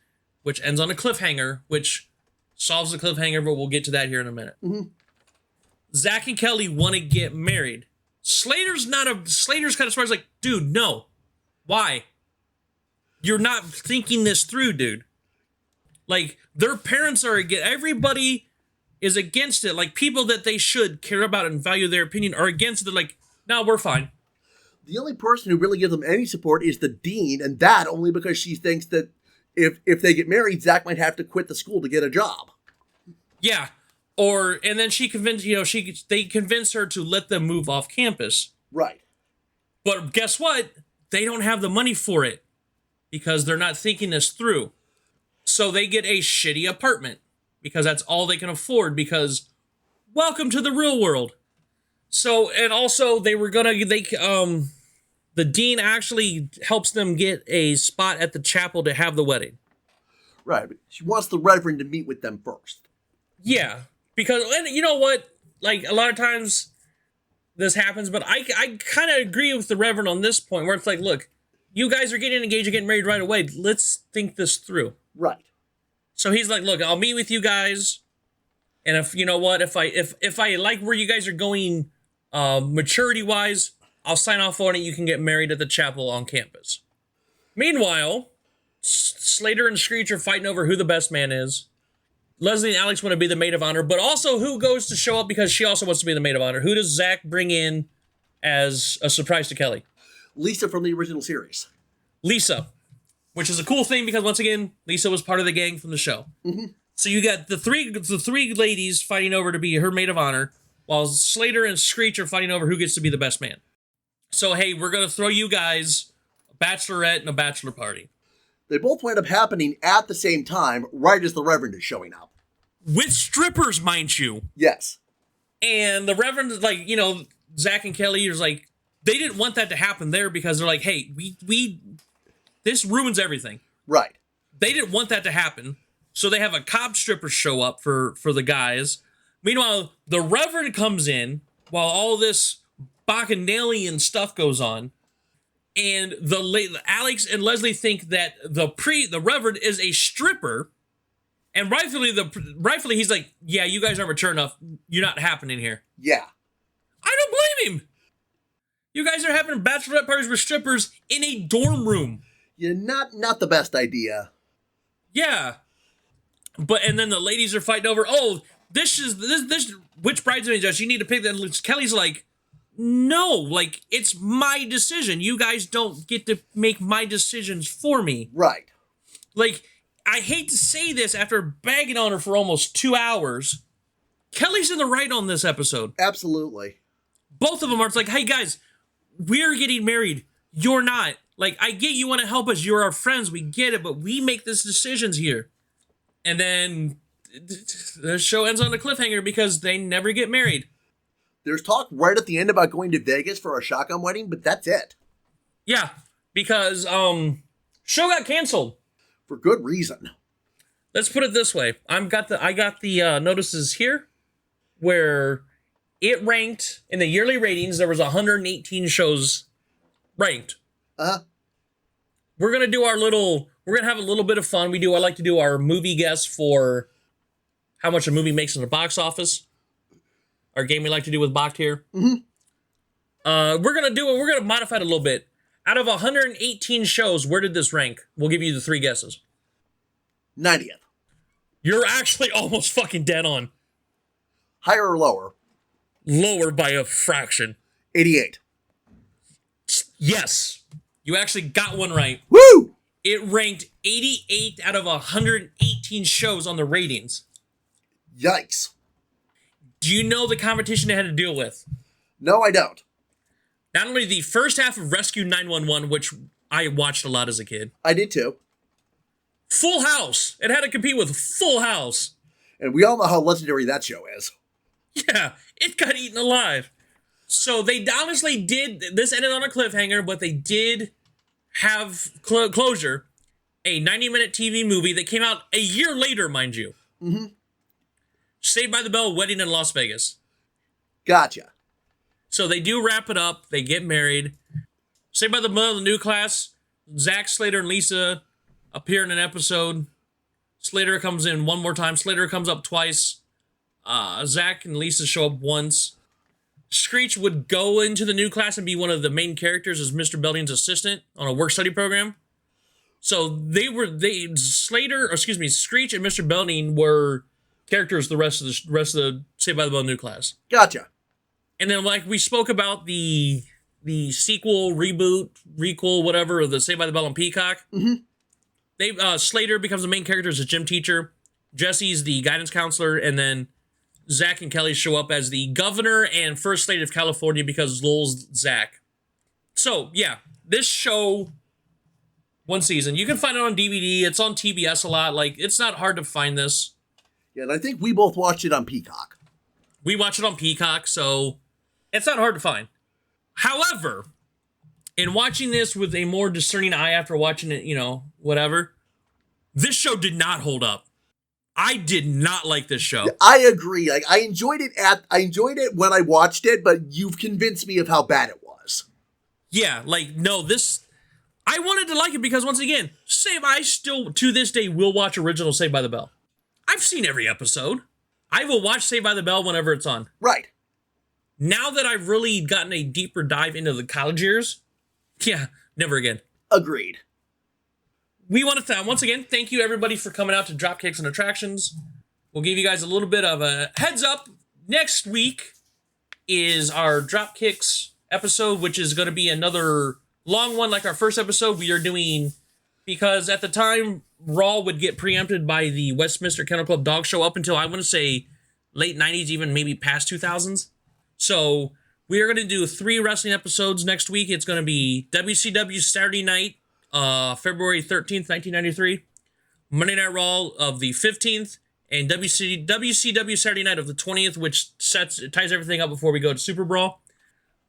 which ends on a cliffhanger, which solves the cliffhanger, but we'll get to that here in a minute. Mm-hmm. Zach and Kelly want to get married. Slater's kind of smart. He's like, dude, no. Why? You're not thinking this through, dude. Like, their parents are against, everybody is against it. Like, people that they should care about and value their opinion are against it. They're like, no, we're fine. The only person who really gives them any support is the dean, and that only because she thinks that if they get married, Zach might have to quit the school to get a job. Yeah. And then she convinced, they convince her to let them move off campus. Right. But guess what? They don't have the money for it because they're not thinking this through. So they get a shitty apartment because that's all they can afford because welcome to the real world. So, and also the dean actually helps them get a spot at the chapel to have the wedding. Right. But she wants the reverend to meet with them first. Yeah. Because, and you know what? Like, a lot of times this happens, but I kind of agree with the Reverend on this point, where it's like, look, you guys are getting engaged and getting married right away. Let's think this through. Right. So he's like, look, I'll meet with you guys, and if you know what, if I like where you guys are going, maturity-wise, I'll sign off on it. You can get married at the chapel on campus. Meanwhile, Slater and Screech are fighting over who the best man is. Leslie and Alex want to be the maid of honor, but also who goes to show up because she also wants to be the maid of honor. Who does Zach bring in as a surprise to Kelly? Lisa from the original series. Lisa, which is a cool thing because once again, Lisa was part of the gang from the show. Mm-hmm. So you got the three ladies fighting over to be her maid of honor, while Slater and Screech are fighting over who gets to be the best man. So hey, we're gonna throw you guys a bachelorette and a bachelor party. They both wind up happening at the same time, right as the Reverend is showing up. With strippers, mind you. Yes. And the Reverend is like, Zach and Kelly is like, they didn't want that to happen there because they're like, hey, we this ruins everything. Right. They didn't want that to happen. So they have a cop stripper show up for the guys. Meanwhile, the Reverend comes in while all this bacchanalian stuff goes on. And Alex and Leslie think that the Reverend is a stripper, and rightfully he's like, yeah, you guys aren't mature enough. You're not happening here. Yeah. I don't blame him. You guys are having bachelorette parties with strippers in a dorm room. Yeah, not the best idea. Yeah. And then the ladies are fighting over, oh, this which bridesmaid does you need to pick that? Kelly's like, no, like, it's my decision. You guys don't get to make my decisions for me. Right. Like, I hate to say this after bagging on her for almost 2 hours. Kelly's in the right on this episode. Absolutely. Both of them are like, hey guys, we're getting married. You're not. Like, I get you want to help us. You're our friends. We get it, but we make these decisions here. And then the show ends on a cliffhanger because they never get married. There's talk right at the end about going to Vegas for a shotgun wedding, but that's it. Yeah, because show got canceled. For good reason. Let's put it this way. I got the notices here where it ranked in the yearly ratings. There was 118 shows ranked. We're going to have a little bit of fun. I like to do our movie guess for how much a movie makes in the box office. Our game we like to do with BigBoct here. Mm-hmm. We're going to modify it a little bit. Out of 118 shows, where did this rank? We'll give you the 3 guesses. 90th. You're actually almost fucking dead on. Higher or lower? Lower by a fraction. 88. Yes. You actually got one right. Woo! It ranked 88 out of 118 shows on the ratings. Yikes. Do you know the competition they had to deal with? No, I don't. Not only the first half of Rescue 911, which I watched a lot as a kid. I did too. Full House. It had to compete with Full House. And we all know how legendary that show is. Yeah, it got eaten alive. So they honestly did, this ended on a cliffhanger, but they did have closure. A 90-minute TV movie that came out a year later, mind you. Mm-hmm. Saved by the Bell Wedding in Las Vegas. Gotcha. So they do wrap it up. They get married. Saved by the Bell, the new class. Zach, Slater, and Lisa appear in an episode. Slater comes in one more time. Slater comes up twice. Zach and Lisa show up once. Screech would go into the new class and be one of the main characters as Mr. Belding's assistant on a work-study program. So Screech and Mr. Belding were characters the rest of the Saved by the Bell new class. Gotcha. And then, like we spoke about the sequel, reboot, requel, whatever, of the Saved by the Bell on Peacock. Mm-hmm. Slater becomes the main character as a gym teacher. Jesse's the guidance counselor, and then Zach and Kelly show up as the governor and first lady of California because Lowell's Zach. So, yeah, this show, one season. You can find it on DVD. It's on TBS a lot. Like, it's not hard to find this. Yeah, and I think we both watched it on Peacock. We watch it on Peacock, so it's not hard to find. However, in watching this with a more discerning eye after watching it, whatever, this show did not hold up. I did not like this show. I agree. Like, I enjoyed it when I watched it, but you've convinced me of how bad it was. Yeah, like, no, I wanted to like it because, once again, I still, to this day, will watch original Saved by the Bell. I've seen every episode. I will watch Saved by the Bell whenever it's on. Right. Now that I've really gotten a deeper dive into the college years, yeah, never again. Agreed. We want to, once again, thank you everybody for coming out to Dropkicks and Attractions. We'll give you guys a little bit of a heads up. Next week is our Dropkicks episode, which is going to be another long one like our first episode. We are doing, because at the time, Raw would get preempted by the Westminster Kennel Club Dog Show up until, I want to say, late 90s, even maybe past 2000s. So we are going to do 3 wrestling episodes next week. It's going to be WCW Saturday Night, February 13th, 1993, Monday Night Raw of the 15th, and WCW Saturday Night of the 20th, which ties everything up before we go to Super Brawl.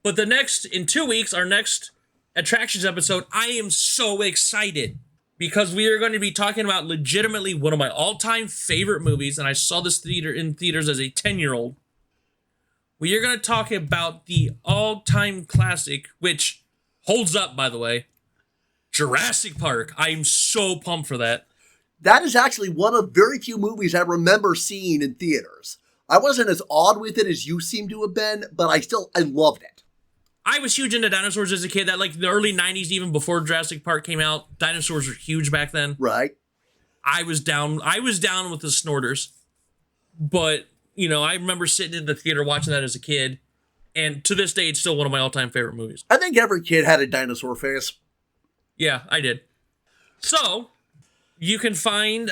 But in 2 weeks, our next Attractions episode, I am so excited because we are going to be talking about legitimately one of my all-time favorite movies, and I saw this in theaters as a 10-year-old. We are going to talk about the all-time classic, which, Holds up, by the way. Jurassic Park. I'm so pumped for that. That is actually one of very few movies I remember seeing in theaters. I wasn't as awed with it as you seem to have been, but I loved it. I was huge into dinosaurs as a kid. That, like, the early 90s, even before Jurassic Park came out, dinosaurs were huge back then. Right. I was down with the snorters. But, you know, I remember sitting in the theater watching that as a kid. And to this day, it's still one of my all-time favorite movies. I think every kid had a dinosaur face. Yeah, I did. So, you can find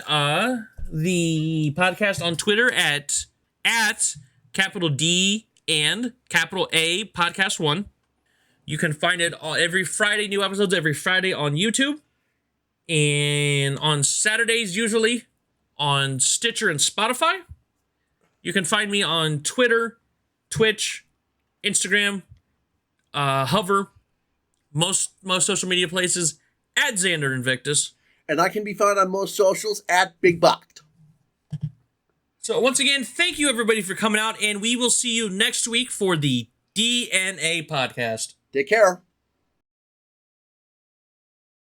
the podcast on Twitter at capital D and capital A Podcast 1. You can find it every Friday, new episodes every Friday on YouTube. And on Saturdays, usually, on Stitcher and Spotify. You can find me on Twitter, Twitch, Instagram, Hover, most social media places, at Xander Invictus. And I can be found on most socials at BigBoct. So once again, thank you everybody for coming out, and we will see you next week for the DNA podcast. Take care.